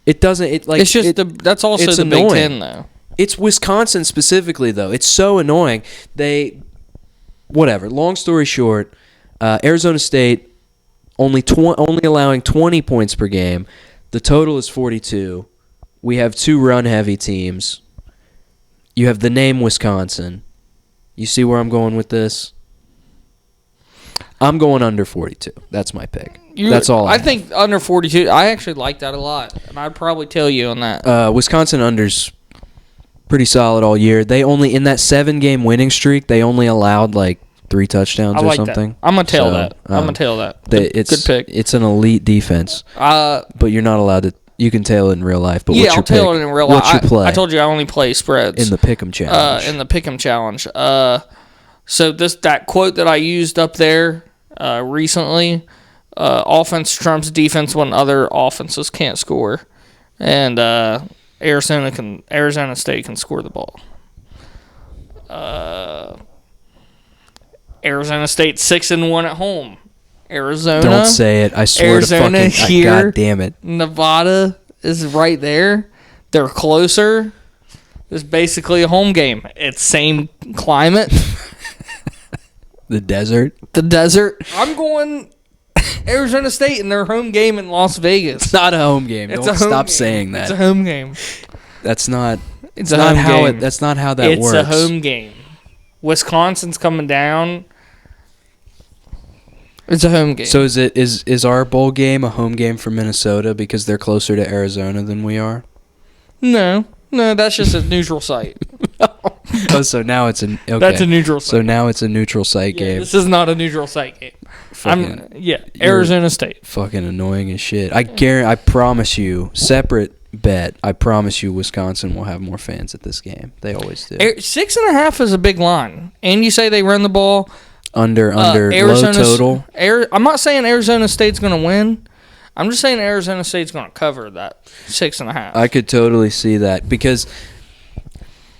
It doesn't. It's just that's also it's the annoying. Big Ten though. It's Wisconsin specifically though. It's so annoying. Whatever. Long story short, Arizona State only allowing 20 points per game. The total is 42. We have 2 run-heavy teams. You have the name Wisconsin. You see where I'm going with this? I'm going under 42. That's my pick. That's all I think under 42. I actually like that a lot, and I'd probably tell you on that. Wisconsin under's pretty solid all year. They only, in that 7-game winning streak, they only allowed like 3 touchdowns or something. That. I'm going to tell that. I'm going to tell that. Good pick. It's an elite defense. But you're not allowed to You can tail it in real life, but Yeah, what's your I'll tail pick? it in real life. What's your play? I told you I only play spreads. In the Pick'em Challenge. In the Pick'em Challenge. So that quote that I used up there recently, offense trumps defense when other offenses can't score. And Arizona State can score the ball. Arizona State 6-1 at home. Arizona. Don't say it. I swear Arizona to fucking here. God damn it. Nevada is right there. They're closer. It's basically a home game. It's same climate. The desert. The desert. I'm going Arizona State in their home game in Las Vegas. It's not a home game. It's Don't a home stop game. saying that. It's a home game. That's not. It's not how it. That's not how that it's works. a home game. Wisconsin's coming down. It's a home game. So is our bowl game a home game for Minnesota because they're closer to Arizona than we are? No, that's just a neutral site. Oh, so now it's an okay. That's a neutral site. So now it's a neutral site Yeah, game. this is not a neutral site game. Fucking- Arizona State. Fucking annoying as shit. I promise you, separate bet. I promise you, Wisconsin will have more fans at this game. They always do. 6.5 is a big line, and you say they run the ball. Under low total. I'm not saying Arizona State's going to win. I'm just saying Arizona State's going to cover that 6.5. I could totally see that because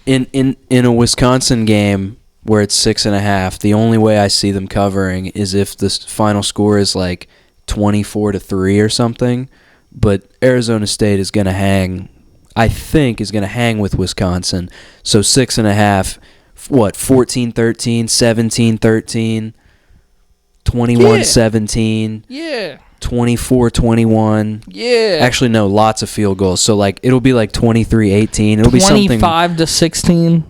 in a Wisconsin game where it's 6.5, the only way I see them covering is if the final score is like 24-3 or something. But Arizona State is going to hang. I think is going to hang with Wisconsin. So 6.5. What, 14-13, 17-13, 21-17, Yeah. 24-21. Yeah. Actually, no, lots of field goals. So, like, it'll be like 23-18. It'll be something. 25-16.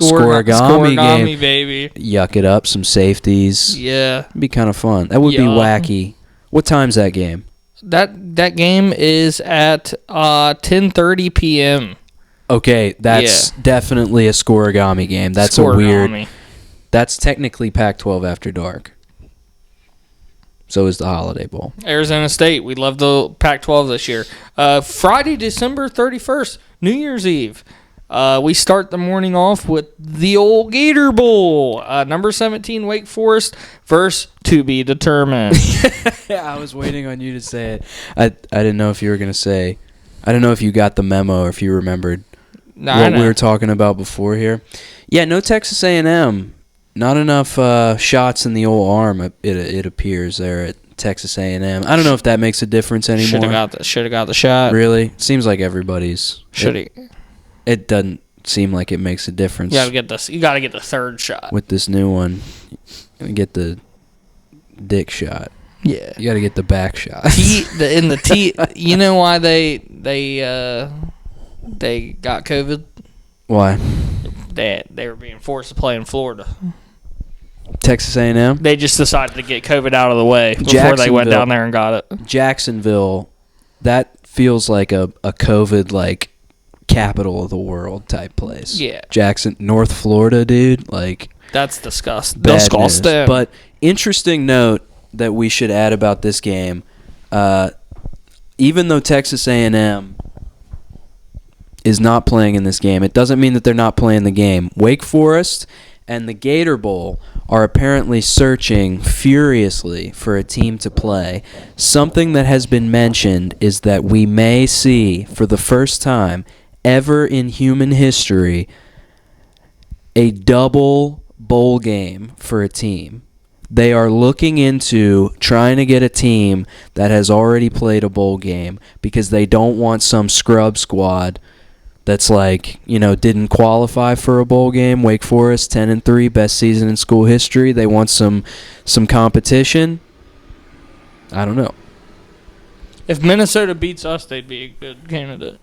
Scoregami game. Scoregami, baby. Yuck it up, some safeties. Yeah. It'd be kind of fun. That would be wacky. What time's that game? That game is at 10:30 p.m. Okay, that's definitely a scoregami game. That's a weird. That's technically Pac-12 after dark. So is the Holiday Bowl. Arizona State. We love the Pac-12 this year. Friday, December 31st, New Year's Eve. We start the morning off with the old Gator Bowl. Number 17, Wake Forest versus to be determined. Yeah, I was waiting on you to say it. I didn't know if you were going to say. I don't know if you got the memo or if you remembered what we were talking about before here. Yeah, no Texas A&M. Not enough shots in the old arm, it appears, there at Texas A&M. I don't know if that makes a difference anymore. Should have got the shot. Really? Seems like everybody's. Should have. It doesn't seem like it makes a difference. You got to get the third shot. With this new one. You get the dick shot. Yeah. You got to get the back shot. You know why they got COVID? Why? They were being forced to play in Florida. Texas A&M? They just decided to get COVID out of the way before they went down there and got it. Jacksonville, that feels like a COVID, like, capital of the world type place. Yeah. North Florida, dude. Like, that's disgusting. Disgusting. But interesting note that we should add about this game, even though Texas A&M is not playing in this game, it doesn't mean that they're not playing the game. Wake Forest and the Gator Bowl are apparently searching furiously for a team to play. Something that has been mentioned is that we may see, for the first time ever in human history, a double bowl game for a team. They are looking into trying to get a team that has already played a bowl game because they don't want some scrub squad that's like, didn't qualify for a bowl game. Wake Forest 10-3, best season in school history. They want some competition. I don't know. If Minnesota beats us, they'd be a good candidate.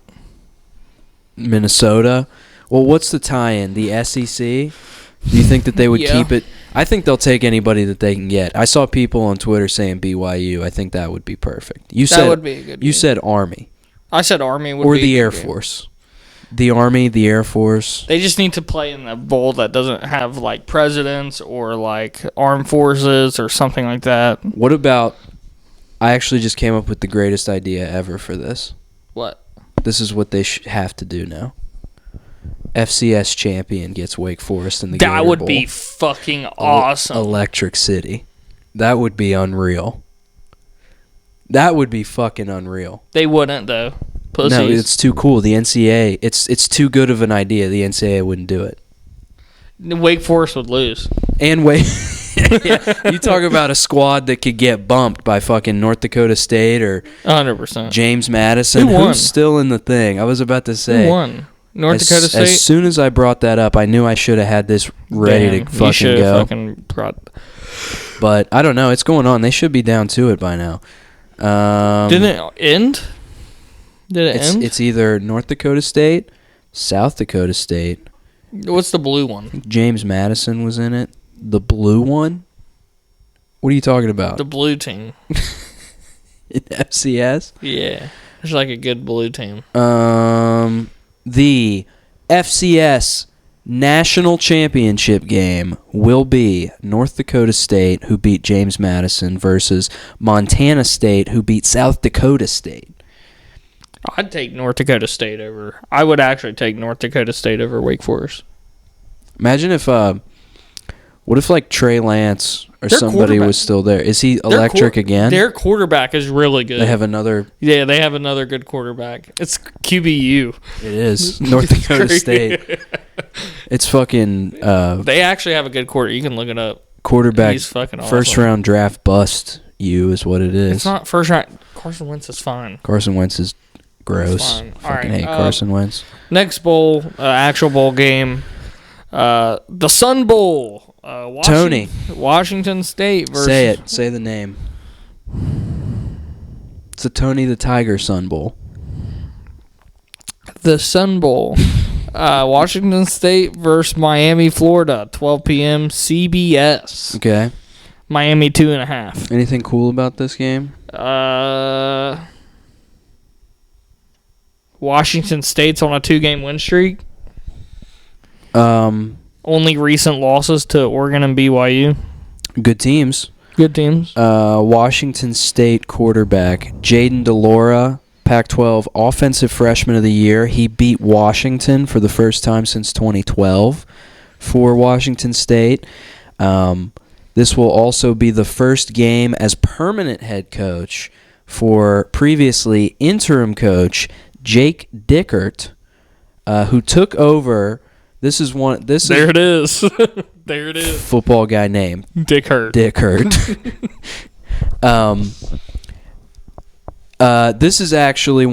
Minnesota? Well, what's the tie-in? The SEC? Do you think that they would keep it? I think they'll take anybody that they can get. I saw people on Twitter saying BYU. I think that would be perfect. That would be a good game. You said Army. I said Army would be or the Air Force. The Army, the Air Force. They just need to play in a bowl that doesn't have like presidents or like armed forces or something like that. What about I actually just came up with the greatest idea ever for this. What? This is what they have to do now. FCS champion gets Wake Forest in the Gator That would Bowl. be fucking awesome. Electric City. That would be unreal. That would be fucking unreal. They wouldn't, though. Pussies. No, it's too cool. The NCAA, it's too good of an idea. The NCAA wouldn't do it. Wake Forest would lose. And Wake... yeah, you talk about a squad that could get bumped by fucking North Dakota State or 100%. James Madison. Who won? Who's still in the thing? I was about to say. Who won? North Dakota State? As soon as I brought that up, I knew I should have had this ready Damn, to you fucking should go. have fucking brought... But I don't know. It's going on. They should be down to it by now. Didn't it end? Did it end? It's either North Dakota State, South Dakota State. What's the blue one? James Madison was in it. The blue one? What are you talking about? The blue team. In FCS? Yeah. There's like a good blue team. The FCS National Championship game will be North Dakota State, who beat James Madison, versus Montana State, who beat South Dakota State. I'd take North Dakota State over. I would actually take North Dakota State over Wake Forest. Imagine if, what if like Trey Lance or Their somebody quarterback- was still there? Is he electric again? Their quarterback is really good. They have another. Yeah, they have another good quarterback. It's QBU. It is North Dakota State. It's fucking They actually have a good quarter. You can look it up. quarterback. He's fucking awesome. First round draft bust. You is what it is. It's not first round. Carson Wentz is fine. Carson Wentz is gross. Fine. Fucking Alright, hate Carson Wentz. Next bowl, actual bowl game, the Sun Bowl. Tony. Washington State versus. Say it. Say the name. It's the Tony the Tiger Sun Bowl. The Sun Bowl. Washington State versus Miami, Florida, 12 p.m. CBS. Okay. Miami 2.5. Anything cool about this game? Washington State's on a 2-game win streak. Good Only recent losses to Oregon and BYU. teams. Good teams. Washington State quarterback Jaden DeLora, Pac-12 Offensive Freshman of the Year. He beat Washington for the first time since 2012 for Washington State. This will also be the first game as permanent head coach for previously interim coach Jake Dickert, who took over. This is There it is. There it is. football guy name. Dick Hurt. This is actually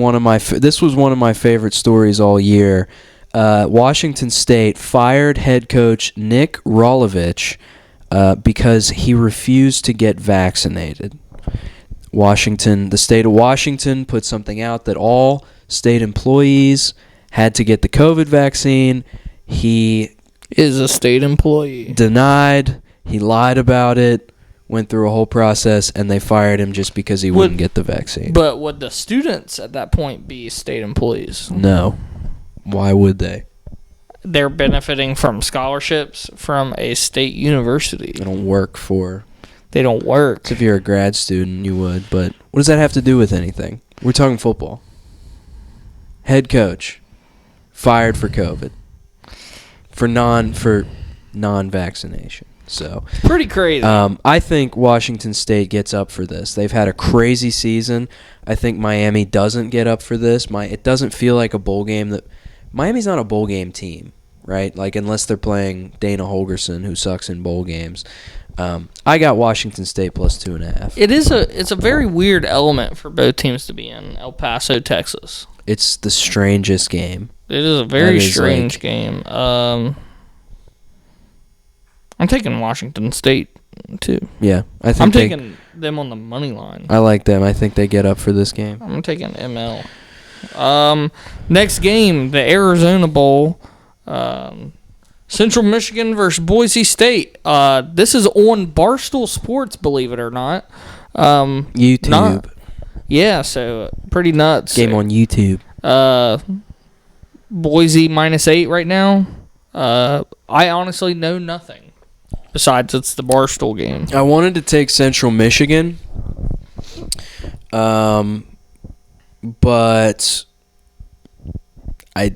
this was one of my favorite stories all year. Washington State fired head coach Nick Rolovich because he refused to get vaccinated. The state of Washington put something out that all state employees had to get the COVID vaccine. He Is a state employee. denied, he lied about it, went through a whole process, and they fired him just because he wouldn't get the vaccine. But would the students at that point be state employees? No. Why would they? They're benefiting from scholarships from a state university. They don't work for... They don't work. If you're a grad student, you would, but what does that have to do with anything? We're talking football. Head coach fired for COVID. For non-vaccination. So Pretty crazy. I think Washington State gets up for this. They've had a crazy season. I think Miami doesn't get up for this. It doesn't feel like a bowl game that Miami's not a bowl game team, right? Like unless they're playing Dana Holgorsen, who sucks in bowl games. I got Washington State plus 2.5. It's a very weird element for both teams to be in El Paso, Texas. It's the strangest game. It is a very That is strange game. I'm taking Washington State too. Yeah, I'm taking them on the money line. I like them. I think they get up for this game. I'm taking ML. Next game, the Arizona Bowl. Central Michigan versus Boise State. This is on Barstool Sports, believe it or not. YouTube. Yeah, so pretty nuts. Game on YouTube. Boise -8 right now. I honestly know nothing besides it's the Barstool game. I wanted to take Central Michigan But I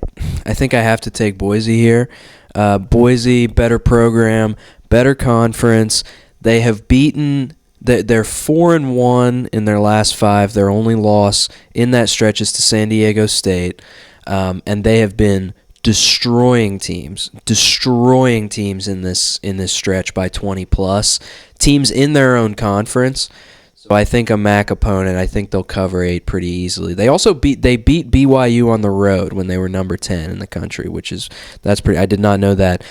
think I have to take Boise here. Boise, better program, better conference. They have beaten. They're 4-1 in their last 5. Their only loss in that stretch is to San Diego State, and they have been destroying teams in this stretch by 20 plus teams in their own conference. So I think a MAC opponent, I think they'll cover 8 pretty easily. They also beat BYU on the road when they were number 10 in the country, that's pretty. I did not know that.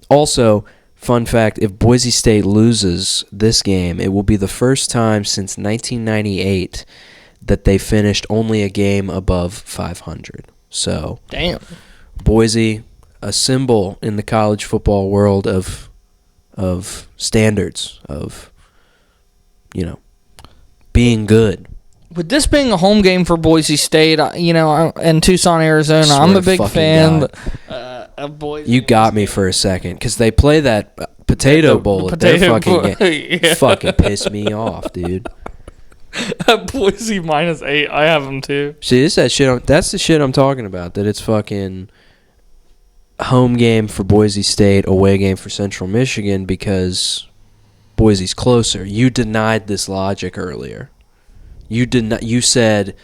Also, fun fact, if Boise State loses this game, it will be the first time since 1998 that they finished only a game above 500. So, damn. Boise, a symbol in the college football world of standards, of, being good. With this being a home game for Boise State, in Tucson, Arizona, I'm a big fan of Boise. You got me for a second because they play that Potato Bowl at their fucking game. Yeah. Fucking piss me off, dude. Boise -8. I have them too. See, that's the shit I'm talking about. That it's fucking home game for Boise State, away game for Central Michigan because Boise's closer. You denied this logic earlier. You said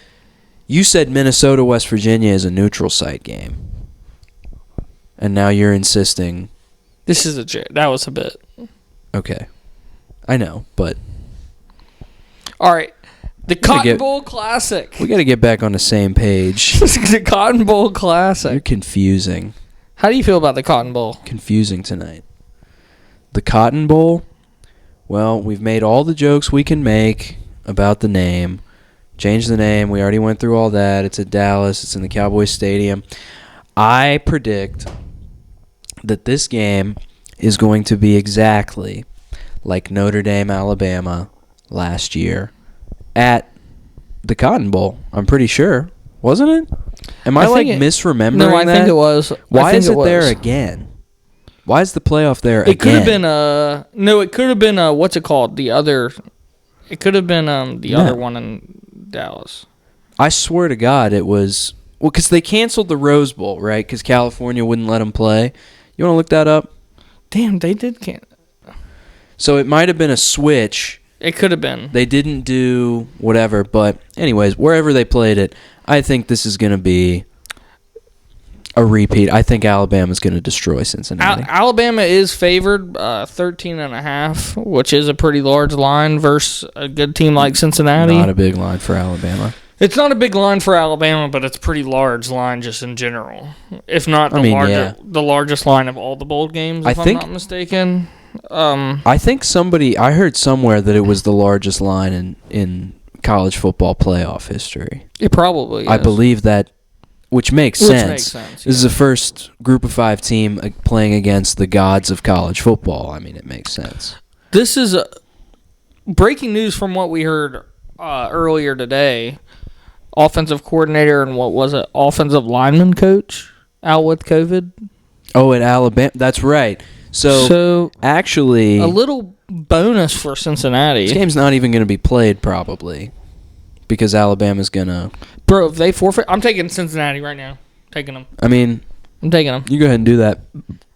Minnesota West Virginia is a neutral site game, and now you're insisting. This is that was a bit. Okay, I know, but all right. The Cotton Bowl Classic. We got to get back on the same page. The Cotton Bowl Classic. You're confusing. How do you feel about the Cotton Bowl? Confusing tonight. The Cotton Bowl. Well, we've made all the jokes we can make about the name. Change the name. We already went through all that. It's at Dallas. It's in the Cowboys Stadium. I predict that this game is going to be exactly like Notre Dame, Alabama last year at the Cotton Bowl. I'm pretty sure. Wasn't it? Am I misremembering that? No, I think it was. Why is it there again? Why is the playoff there again? It could have been it could have been what's it called? The other. It could have been other one in Dallas. I swear to God, it was because they canceled the Rose Bowl, right? Because California wouldn't let them play. You want to look that up? Damn, they did can't. So it might have been a switch. It could have been. They didn't do whatever, but anyways, wherever they played it, I think this is going to be a repeat. I think Alabama's going to destroy Cincinnati. Alabama is favored 13.5, which is a pretty large line versus a good team like Cincinnati. Not a big line for Alabama. It's not a big line for Alabama, but it's a pretty large line just in general. If not the largest line of all the bowl games, if I'm not mistaken. I think I heard somewhere that it was the largest line in college football playoff history. It probably is. I believe that, which makes sense. Yeah. This is the first Group of 5 team playing against the gods of college football. I mean, it makes sense. This is breaking news from what we heard earlier today. Offensive coordinator and offensive lineman coach out with COVID. Oh, at Alabama. That's right. So actually, a little bonus for Cincinnati. This game's not even going to be played probably because Alabama's going to. Bro, if they forfeit, I'm taking Cincinnati right now. Taking them. I mean, I'm taking them. You go ahead and do that.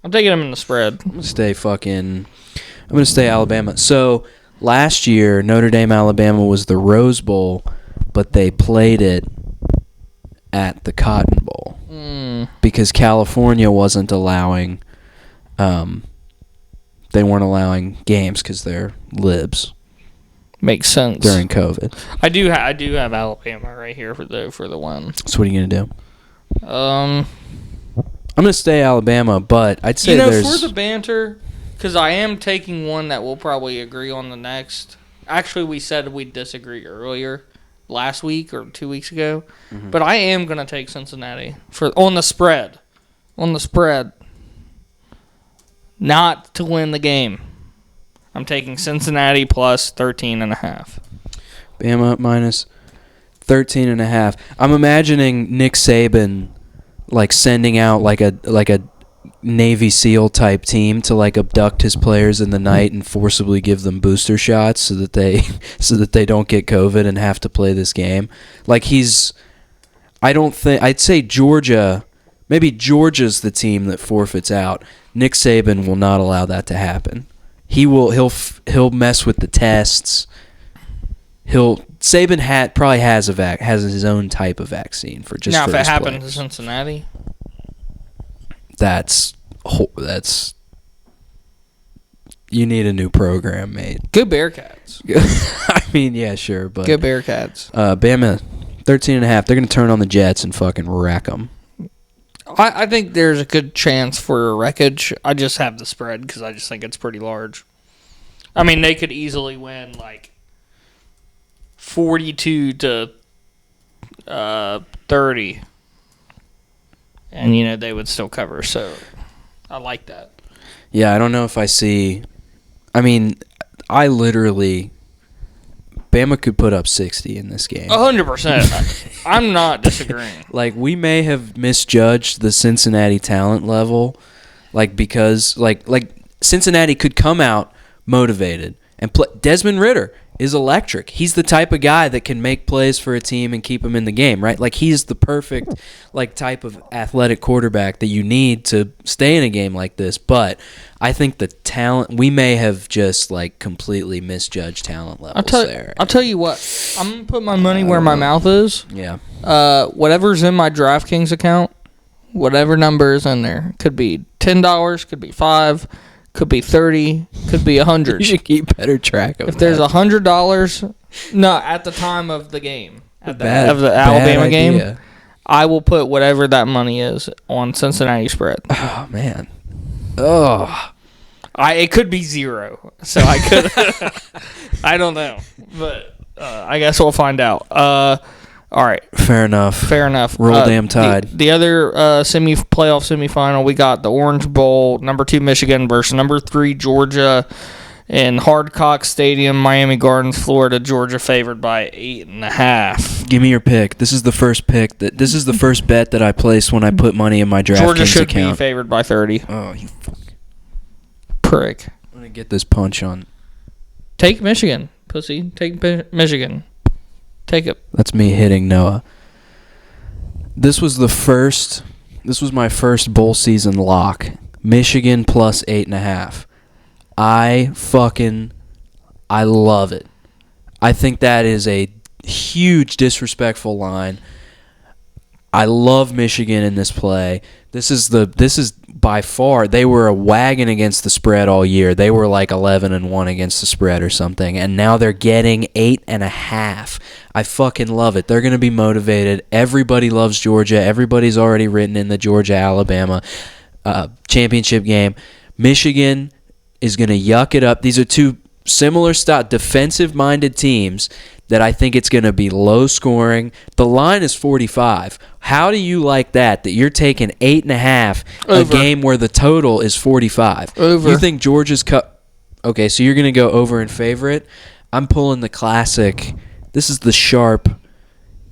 I'm taking them in the spread. I'm going to stay Alabama. So last year, Notre Dame, Alabama was the Rose Bowl, but they played it at the Cotton Bowl because California wasn't allowing. They weren't allowing games because they're libs. Makes sense. During COVID. I do have Alabama right here for the one. So what are you gonna do? I'm gonna stay Alabama, but I'd say for the banter, because I am taking one that we'll probably agree on the next. Actually, we said we'd disagree earlier last week or 2 weeks ago, but I am gonna take Cincinnati on the spread. On the spread. Not to win the game. I'm taking Cincinnati plus 13.5. Bama minus 13.5. I'm imagining Nick Saban like sending out like a Navy SEAL type team to like abduct his players in the night and forcibly give them booster shots so that they don't get COVID and have to play this game. Like I'd say Georgia, maybe Georgia's the team that forfeits out. Nick Saban will not allow that to happen. He'll mess with the tests. Saban probably has his own type of vaccine for just now. For if it his happened players. to Cincinnati, That's you need a new program, mate. good Bearcats. I mean, yeah, sure, but Good Bearcats. Bama 13.5. They're gonna turn on the Jets and fucking wreck them. I think there's a good chance for a wreckage. I just have the spread because I just think it's pretty large. I mean, they could easily win like 42 to 30, and they would still cover. So I like that. Yeah, I don't know if I see. I mean, Bama could put up 60 in this game. 100%. I'm not disagreeing. Like, we may have misjudged the Cincinnati talent level, like, because like Cincinnati could come out motivated and play. Desmond Ridder is electric. He's the type of guy that can make plays for a team and keep them in the game, right? Like, he's the perfect type of athletic quarterback that you need to stay in a game like this. But I think the talent, we may have just completely misjudged talent levels there. I'll tell you what. I'm gonna put my money where my mouth is. Yeah. Whatever's in my DraftKings account, whatever number is in there, could be $10, could be $5, could be 30, could be 100. You should keep better track of If there's $100, no, at the time of the game, of the bad Alabama game, idea. I will put whatever that money is on Cincinnati spread. Oh man. Oh. It could be 0, so I could. I don't know, but I guess we'll find out. All right. Fair enough. Roll damn Tide. The other playoff semifinal, we got the Orange Bowl, number 2 Michigan versus number 3 Georgia in Hardcock Stadium, Miami Gardens, Florida. Georgia favored by 8.5. Give me your pick. This is the first pick. This is the first bet that I placed when I put money in my DraftKings account. Georgia should be favored by 30. Oh, you fuck. Prick. I'm gonna get this punch on. Take Michigan, pussy. Take Michigan. Take it. That's me hitting Noah. This was my first bowl season lock. Michigan plus 8.5. I love it. I think that is a huge disrespectful line. I love Michigan in this play. This is by far, they were a wagon against the spread all year. They were like 11-1 against the spread or something, and now they're getting 8.5. I fucking love it. They're going to be motivated. Everybody loves Georgia. Everybody's already written in the Georgia-Alabama championship game. Michigan is going to yuck it up. These are two similar style defensive-minded teams that I think it's going to be low scoring. The line is 45. How do you like that you're taking 8.5 a game where the total is 45? Over. You think Georgia's cut? Okay, so you're going to go over and favorite. I'm pulling the classic. This is the sharp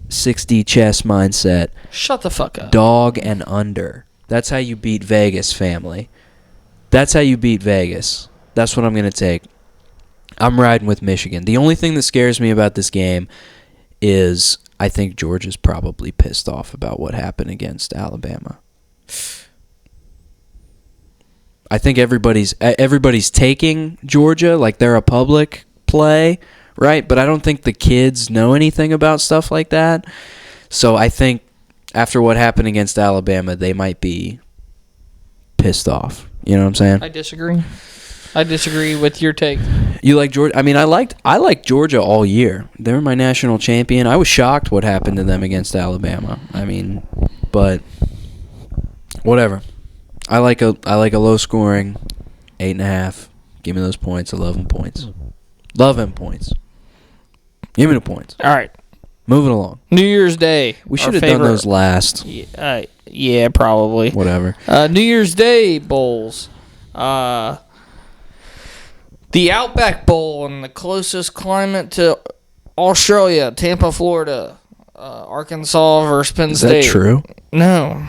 60 chess mindset. Shut the fuck up. Dog and under. That's how you beat Vegas, family. That's how you beat Vegas. That's what I'm going to take. I'm riding with Michigan. The only thing that scares me about this game is I think Georgia's probably pissed off about what happened against Alabama. I think everybody's taking Georgia like they're a public play, right? But I don't think the kids know anything about stuff like that. So I think after what happened against Alabama, they might be pissed off. You know what I'm saying? I disagree with your take. You like Georgia? I mean, I liked Georgia all year. They were my national champion. I was shocked what happened to them against Alabama. I mean, but whatever. I like a low scoring 8.5. Give me those points. I love them points. Love them points. Give me the points. All right. Moving along. New Year's Day. We should have done those last. Yeah, probably. Whatever. New Year's Day bowls. The Outback Bowl in the closest climate to Australia, Tampa, Florida. Arkansas versus Penn State. Is that true? No.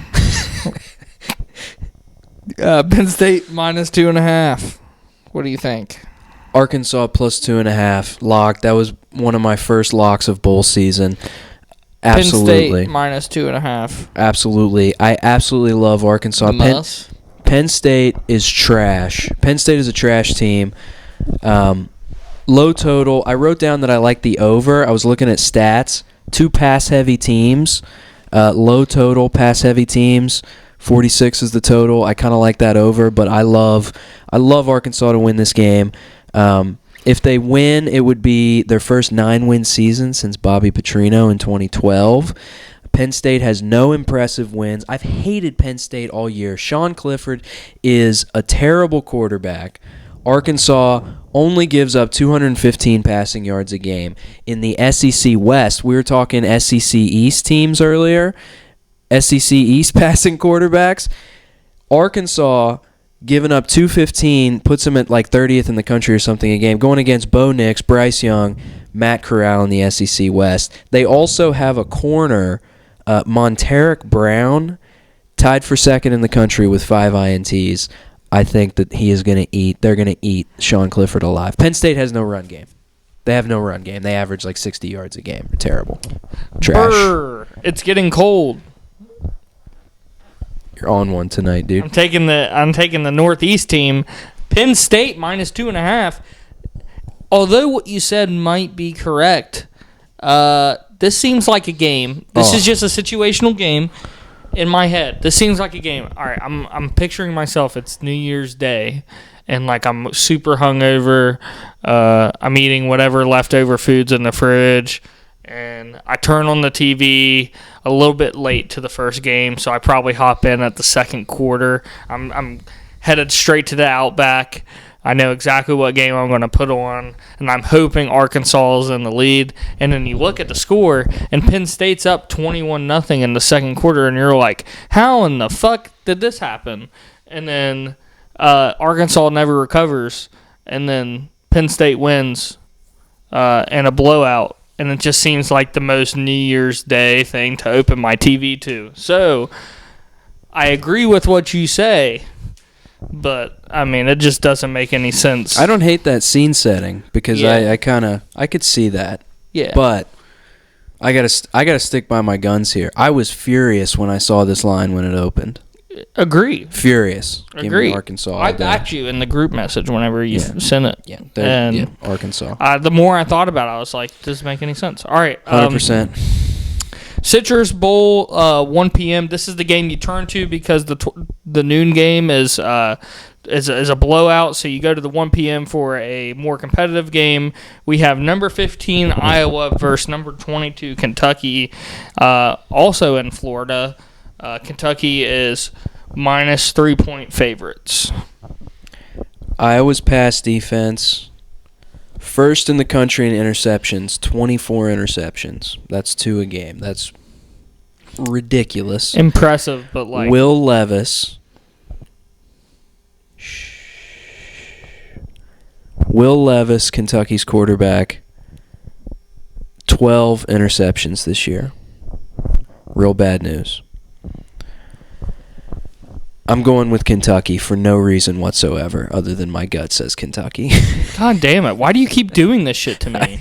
Penn State minus 2.5. What do you think? Arkansas plus 2.5 lock. That was one of my first locks of bowl season. Absolutely. Penn State minus 2.5. Absolutely. I absolutely love Arkansas. Penn State is trash. Penn State is a trash team. Low total. I wrote down that I like the over. I was looking at stats. 2 pass-heavy teams. Low total, pass-heavy teams. 46 is the total. I kind of like that over, but I love Arkansas to win this game. If they win, it would be their first 9-win season since Bobby Petrino in 2012. Penn State has no impressive wins. I've hated Penn State all year. Sean Clifford is a terrible quarterback. Arkansas only gives up 215 passing yards a game. In the SEC West, we were talking SEC East teams earlier. SEC East passing quarterbacks. Arkansas giving up 215 puts them at like 30th in the country or something a game. Going against Bo Nix, Bryce Young, Matt Corral in the SEC West. They also have a corner, Monteric Brown, tied for second in the country with 5 INTs. I think that they're going to eat Sean Clifford alive. Penn State has no run game. They have no run game. They average like 60 yards a game. They're terrible. Trash. Brr, it's getting cold. You're on one tonight, dude. I'm taking the Northeast team. Penn State minus 2.5. Although what you said might be correct, this seems like a game. This is just a situational game in my head. This seems like a game. All right, I'm picturing myself. It's New Year's Day, and like I'm super hungover. I'm eating whatever leftover foods in the fridge, and I turn on the TV a little bit late to the first game, so I probably hop in at the second quarter. I'm headed straight to the Outback. I know exactly what game I'm going to put on, and I'm hoping Arkansas is in the lead. And then you look at the score, and Penn State's up 21-0 in the second quarter, and you're like, how in the fuck did this happen? And then Arkansas never recovers, and then Penn State wins in a blowout. And it just seems like the most New Year's Day thing to open my TV to. So, I agree with what you say, but, I mean, it just doesn't make any sense. I don't hate that scene setting because I could see that. Yeah. But I gotta stick by my guns here. I was furious when I saw this line when it opened. Agree. Furious. Give me Agree. Arkansas. I got you in the group message whenever you sent it. Yeah. And Arkansas. the more I thought about it, I was like, does it make any sense? All right. 100%. Citrus Bowl, 1 p.m. This is the game you turn to because the noon game is a blowout. So you go to the 1 p.m. for a more competitive game. We have number 15 Iowa versus number 22 Kentucky, also in Florida. Kentucky is minus 3-point favorites. Iowa's pass defense, first in the country in interceptions, 24 interceptions. That's 2 a game. That's ridiculous. Impressive, but like... Will Levis. Will Levis, Kentucky's quarterback, 12 interceptions this year. Real bad news. I'm going with Kentucky for no reason whatsoever other than my gut says Kentucky. God damn it. Why do you keep doing this shit to me?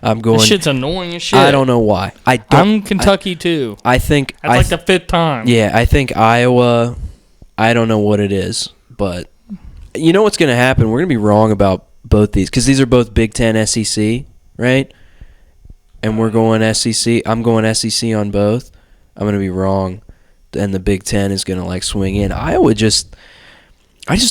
I'm going. This shit's annoying as shit. I don't know why. I'm Kentucky too. I think. That's like the 5th time. Yeah, I think Iowa, I don't know what it is, but you know what's going to happen? We're going to be wrong about both these because these are both Big Ten SEC, right? And we're going SEC. I'm going SEC on both. I'm going to be wrong. And the Big Ten is going to like swing in. I just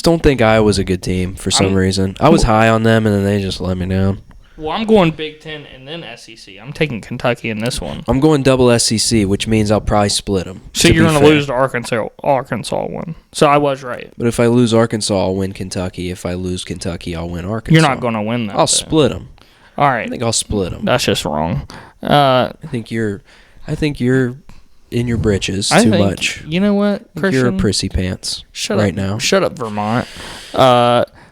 don't think Iowa's a good team for some reason. I was high on them, and then they just let me down. Well, I'm going Big Ten and then SEC. I'm taking Kentucky in this one. I'm going double SEC, which means I'll probably split them. So you're going to lose to Arkansas one. So I was right. But if I lose Arkansas, I'll win Kentucky. If I lose Kentucky, I'll win Arkansas. You're not going to win that. I'll split them. All right. I think I'll split them. That's just wrong. I think you're in your britches too much. You know what, Christian? You're a prissy pants now. Shut up, Vermont.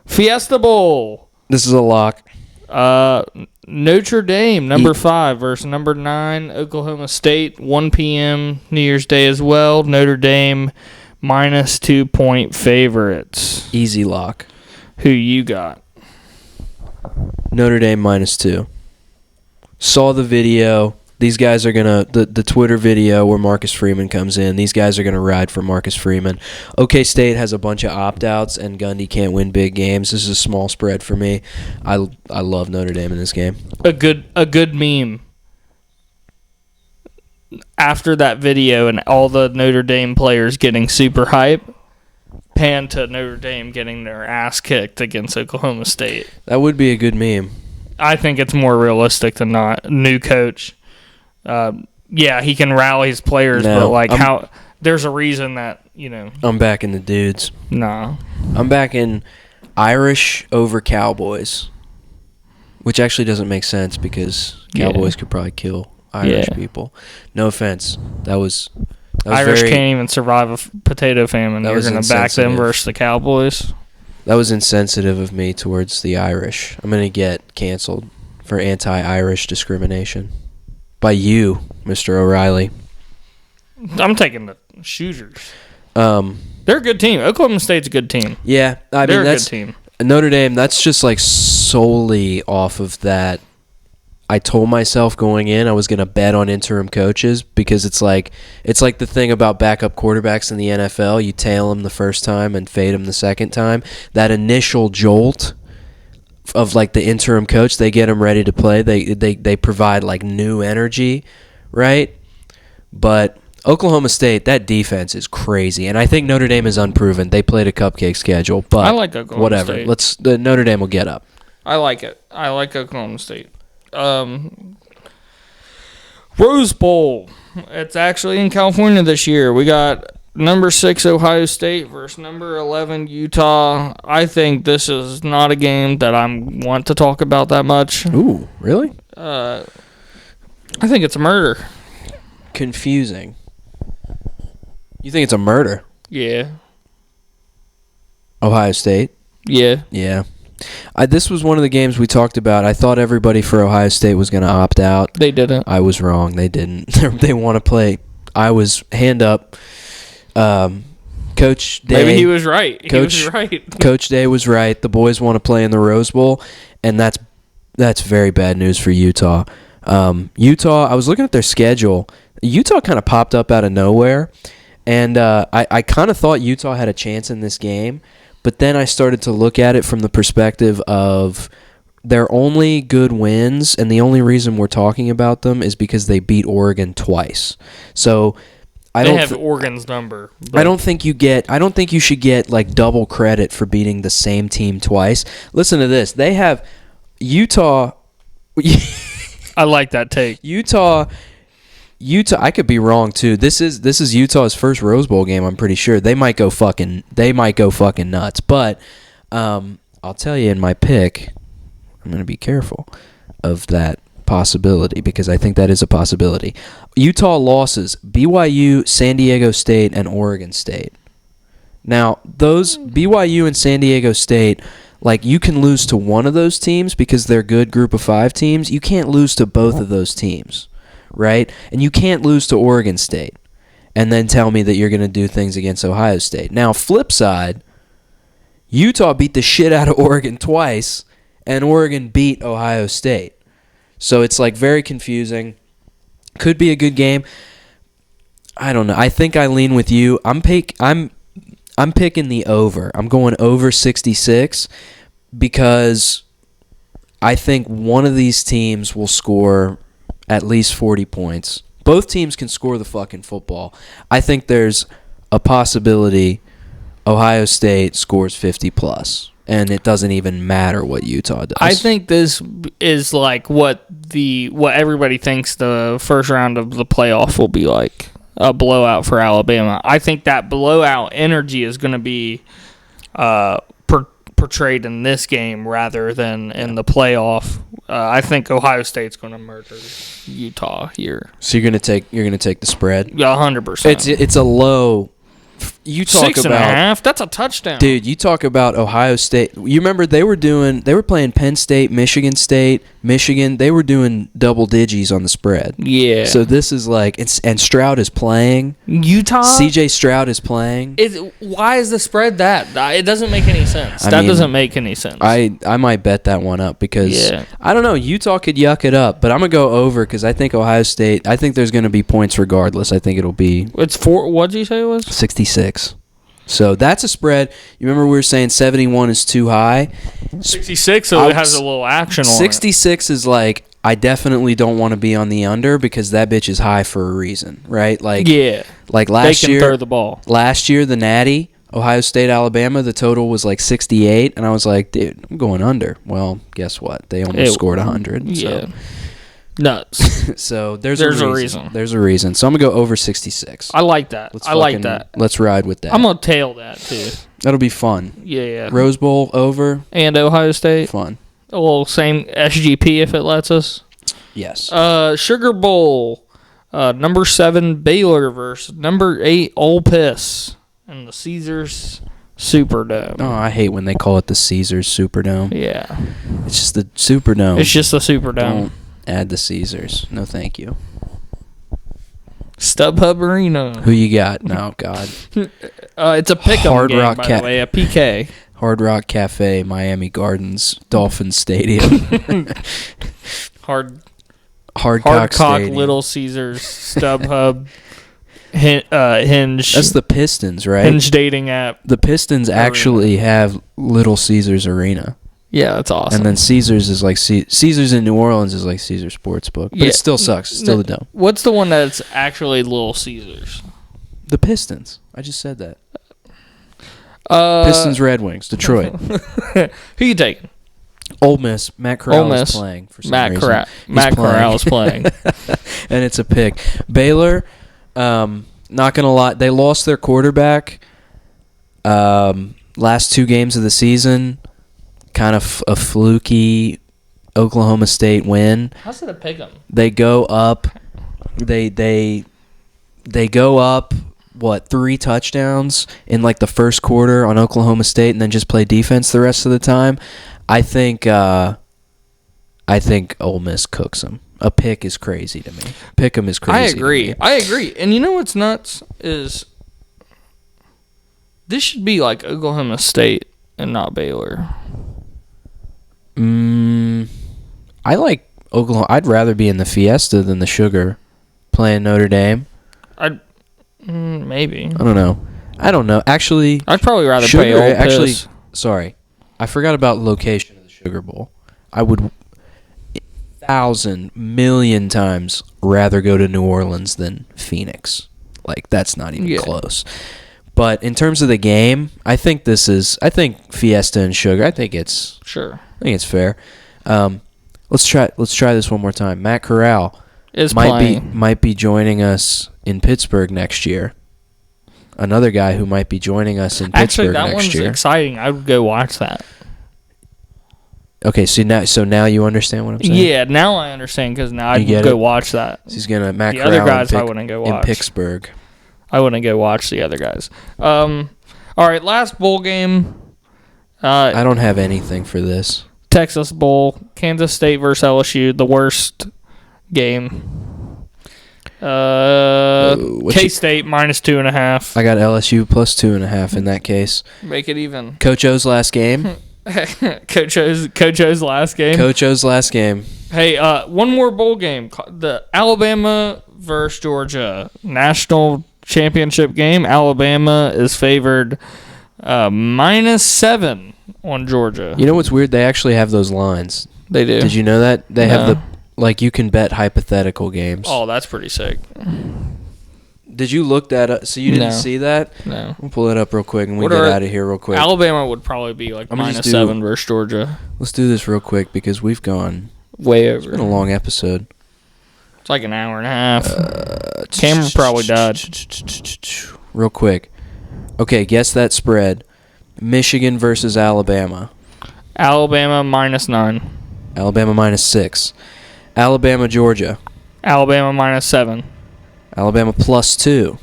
Fiesta Bowl. This is a lock. Notre Dame, number 5 versus number 9, Oklahoma State, 1 p.m. New Year's Day as well. Notre Dame -2-point favorites. Easy lock. Who you got? Notre Dame -2. Saw the video. These guys are going to, the Twitter video where Marcus Freeman comes in, these guys are going to ride for Marcus Freeman. OK State has a bunch of opt-outs, and Gundy can't win big games. This is a small spread for me. I love Notre Dame in this game. A good meme. After that video and all the Notre Dame players getting super hype, pan to Notre Dame getting their ass kicked against Oklahoma State. That would be a good meme. I think it's more realistic than not. New coach. Yeah, he can rally his players, No, but how there's a reason that, I'm backing the dudes. no. I'm backing Irish over Cowboys, which actually doesn't make sense because Cowboys could probably kill Irish people. No offense. That was Irish very, can't even survive a potato famine. That You're was going to back them insensitive. versus the Cowboys? That was insensitive of me towards the Irish. I'm going to get canceled for anti-Irish discrimination by you, Mr. O'Reilly. I'm taking the Shooters. Um, They're a good team. Oklahoma State's a good team. yeah, I They're mean a that's good team. Notre Dame. That's just like solely off of that. I told myself going in I was going to bet on interim coaches because it's like the thing about backup quarterbacks in the NFL. You tail them the first time and fade them the second time. That initial jolt of like the interim coach, they get them ready to play. They provide like new energy, right? But Oklahoma State, that defense is crazy, and I think Notre Dame is unproven. They played a cupcake schedule, but I like Oklahoma whatever. State. Notre Dame will get up. I like it. I like Oklahoma State. Rose Bowl. It's actually in California this year. We got number 6 Ohio State versus number 11 Utah. I think this is not a game that I want to talk about that much. Ooh, really? I think it's a murder. Confusing. You think it's a murder? Yeah. Ohio State? Yeah. Yeah. This was one of the games we talked about. I thought everybody for Ohio State was going to opt out. They didn't. I was wrong. They didn't. They want to play. I was hand up. Coach Day. Maybe he was right. He was right. Coach Day was right. The boys want to play in the Rose Bowl, and that's very bad news for Utah. Utah, I was looking at their schedule. Utah kind of popped up out of nowhere, and I kind of thought Utah had a chance in this game. But then I started to look at it from the perspective of their only good wins, and the only reason we're talking about them is because they beat Oregon twice. So They have Oregon's number. I don't think you should get like double credit for beating the same team twice. Listen to this. They have Utah. I like that take. Utah. I could be wrong too. This is Utah's first Rose Bowl game. I'm pretty sure they might go fucking nuts. But I'll tell you in my pick, I'm gonna be careful of that possibility because I think that is a possibility. Utah losses: BYU, San Diego State, and Oregon State. Now those BYU and San Diego State, like you can lose to one of those teams because they're good Group of 5 teams. You can't lose to both of those teams. Right? And you can't lose to Oregon State and then tell me that you're going to do things against Ohio State. Now, flip side, Utah beat the shit out of Oregon twice, and Oregon beat Ohio State. So it's like very confusing. Could be a good game. I don't know. I think I lean with you. I'm picking the over. I'm going over 66 because I think one of these teams will score at least 40 points. Both teams can score the fucking football. I think there's a possibility Ohio State scores 50 plus, and it doesn't even matter what Utah does. I think this is like what everybody thinks the first round of the playoff will be like. A blowout for Alabama. I think that blowout energy is going to be portrayed in this game rather than in the playoff. I think Ohio State's going to murder Utah here. So you're gonna take the spread. Yeah, 100%. It's a low You talk 6.5. about That's a touchdown. Dude, you talk about Ohio State. You remember they were playing Penn State, Michigan. They were doing double digits on the spread. Yeah. So this is like, and Stroud is playing. Utah. CJ Stroud is playing. Why is the spread that? It doesn't make any sense. I That mean, doesn't make any sense. I might bet that one up because I don't know. Utah could yuck it up, but I'm gonna go over because I think Ohio State. I think there's gonna be points regardless. I think it'll be It's 4. What did you say it was? 66. So that's a spread. You remember we were saying 71 is too high. 66, so it has a little action on it. 66 is like, I definitely don't want to be on the under because that bitch is high for a reason, right? Like, Yeah. like They last can year, throw the ball. last year the Natty, Ohio State, Alabama, the total was like 68, and I was like, dude, I'm going under. Well, guess what? They almost scored 100. Yeah. Nuts. So there's a a reason. reason. There's a reason. So I'm gonna go over 66. I like that. I like fucking- that. Let's ride with that. I'm going to tail that, too. That'll be fun. Yeah. Rose Bowl over. And Ohio State. Fun. Well, same SGP if it lets us. Yes. Sugar Bowl. Number 7 Baylor versus number 8 Ole Miss in the Caesars Superdome. Oh, I hate when they call it the Caesars Superdome. Yeah. It's just the Superdome. It's just the Superdome. Don't add the Caesars. No, thank you. StubHub Arena. Who you got? No, God. It's a pick'em Hard game, Rock by Cat- the way, a PK. Hard Rock Cafe, Miami Gardens, Dolphins Stadium, Hard Hardcock Cock, Stadium. Little Caesars, StubHub, Hinge. That's the Pistons, right? Hinge dating app. The Pistons actually have Little Caesars Arena. Yeah, that's awesome. And then Caesars is like Caesars in New Orleans is like Caesars Sportsbook. But Yeah. it still sucks. It's still the dome. What's the one that's actually Little Caesars? The Pistons. I just said that. Uh, Pistons Red Wings, Detroit. Who you taking? Ole Miss. Matt Corral Ole is Miss. playing for some Matt reason. Corral. He's Matt playing. Corral's playing. And it's a pick. Baylor, not gonna lie, they lost their quarterback. Last 2 games of the season, kind of a fluky Oklahoma State win. How's it a pick'em? They go up. They go up. What, 3 touchdowns in like the first quarter on Oklahoma State, and then just play defense the rest of the time. I think Ole Miss cooks them. A pick is crazy to me. Pick 'em is crazy. I agree. And you know what's nuts is this should be like Oklahoma State and not Baylor. I like Oklahoma. I'd rather be in the Fiesta than the Sugar playing Notre Dame. Maybe. I don't know. Actually, I'd probably rather Sugar, play Ole Miss. actually, sorry. I forgot about location of the Sugar Bowl. I would 1,000 million times rather go to New Orleans than Phoenix. Like, that's not even close. But in terms of the game, I think Fiesta and Sugar, I think it's fair. Let's try this one more time. Matt Corral might be joining us in Pittsburgh next year. Another guy who might be joining us in Pittsburgh next year. Actually, that one's exciting. I would go watch that. Okay, so now you understand what I'm saying? Yeah, now I understand because now I'd go watch that. So he's gonna Matt The Corral other guys I wouldn't go watch. in Pittsburgh. I wouldn't go watch the other guys. All right, last bowl game. I don't have anything for this. Texas Bowl, Kansas State versus LSU, the worst game. K-State minus 2.5. I got LSU plus 2.5 in that case. Make it even. Coach O's last game. Coach O's last game. Coach O's last game. Hey, one more bowl game. The Alabama versus Georgia national championship game. Alabama is favored -7 on Georgia. You know what's weird? They actually have those lines. They do. Did you know that? They have you can bet hypothetical games. Oh, that's pretty sick. Did you look that up? So you didn't see that? No. We'll pull it up real quick and we get out of here real quick. Alabama would probably be like -7 versus Georgia. Let's do this real quick because we've gone way over. It's been a long episode. It's like an hour and a half. Cameron probably died. Real quick. Okay, guess that spread. Michigan versus Alabama. Alabama -9. Alabama -6. Alabama, Georgia. Alabama -7. Alabama +2.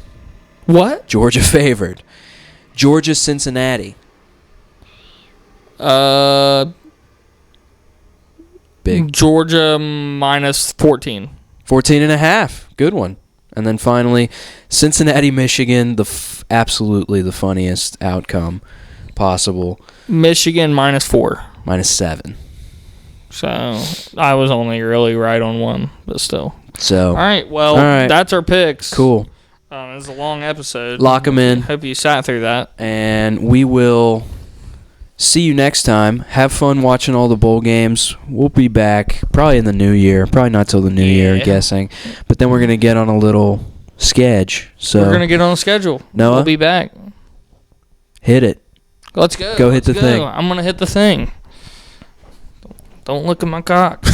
What? Georgia favored. Georgia, Cincinnati. Big. Georgia minus 14. 14.5. Good one. And then finally, Cincinnati, Michigan, absolutely the funniest outcome possible. Michigan minus 4. -7. So I was only really right on one, but still. So. All right. Well, that's our picks. Cool. It was a long episode. Lock them in. Hope you sat through that. And we will see you next time. Have fun watching all the bowl games. We'll be back probably in the new year. Probably not till the new year, I'm guessing. But then we're going to get on a little sketch. So we're going to get on a schedule. Noah, we'll be back. Hit it. Let's go. Go hit the thing. I'm going to hit the thing. Don't look at my cock.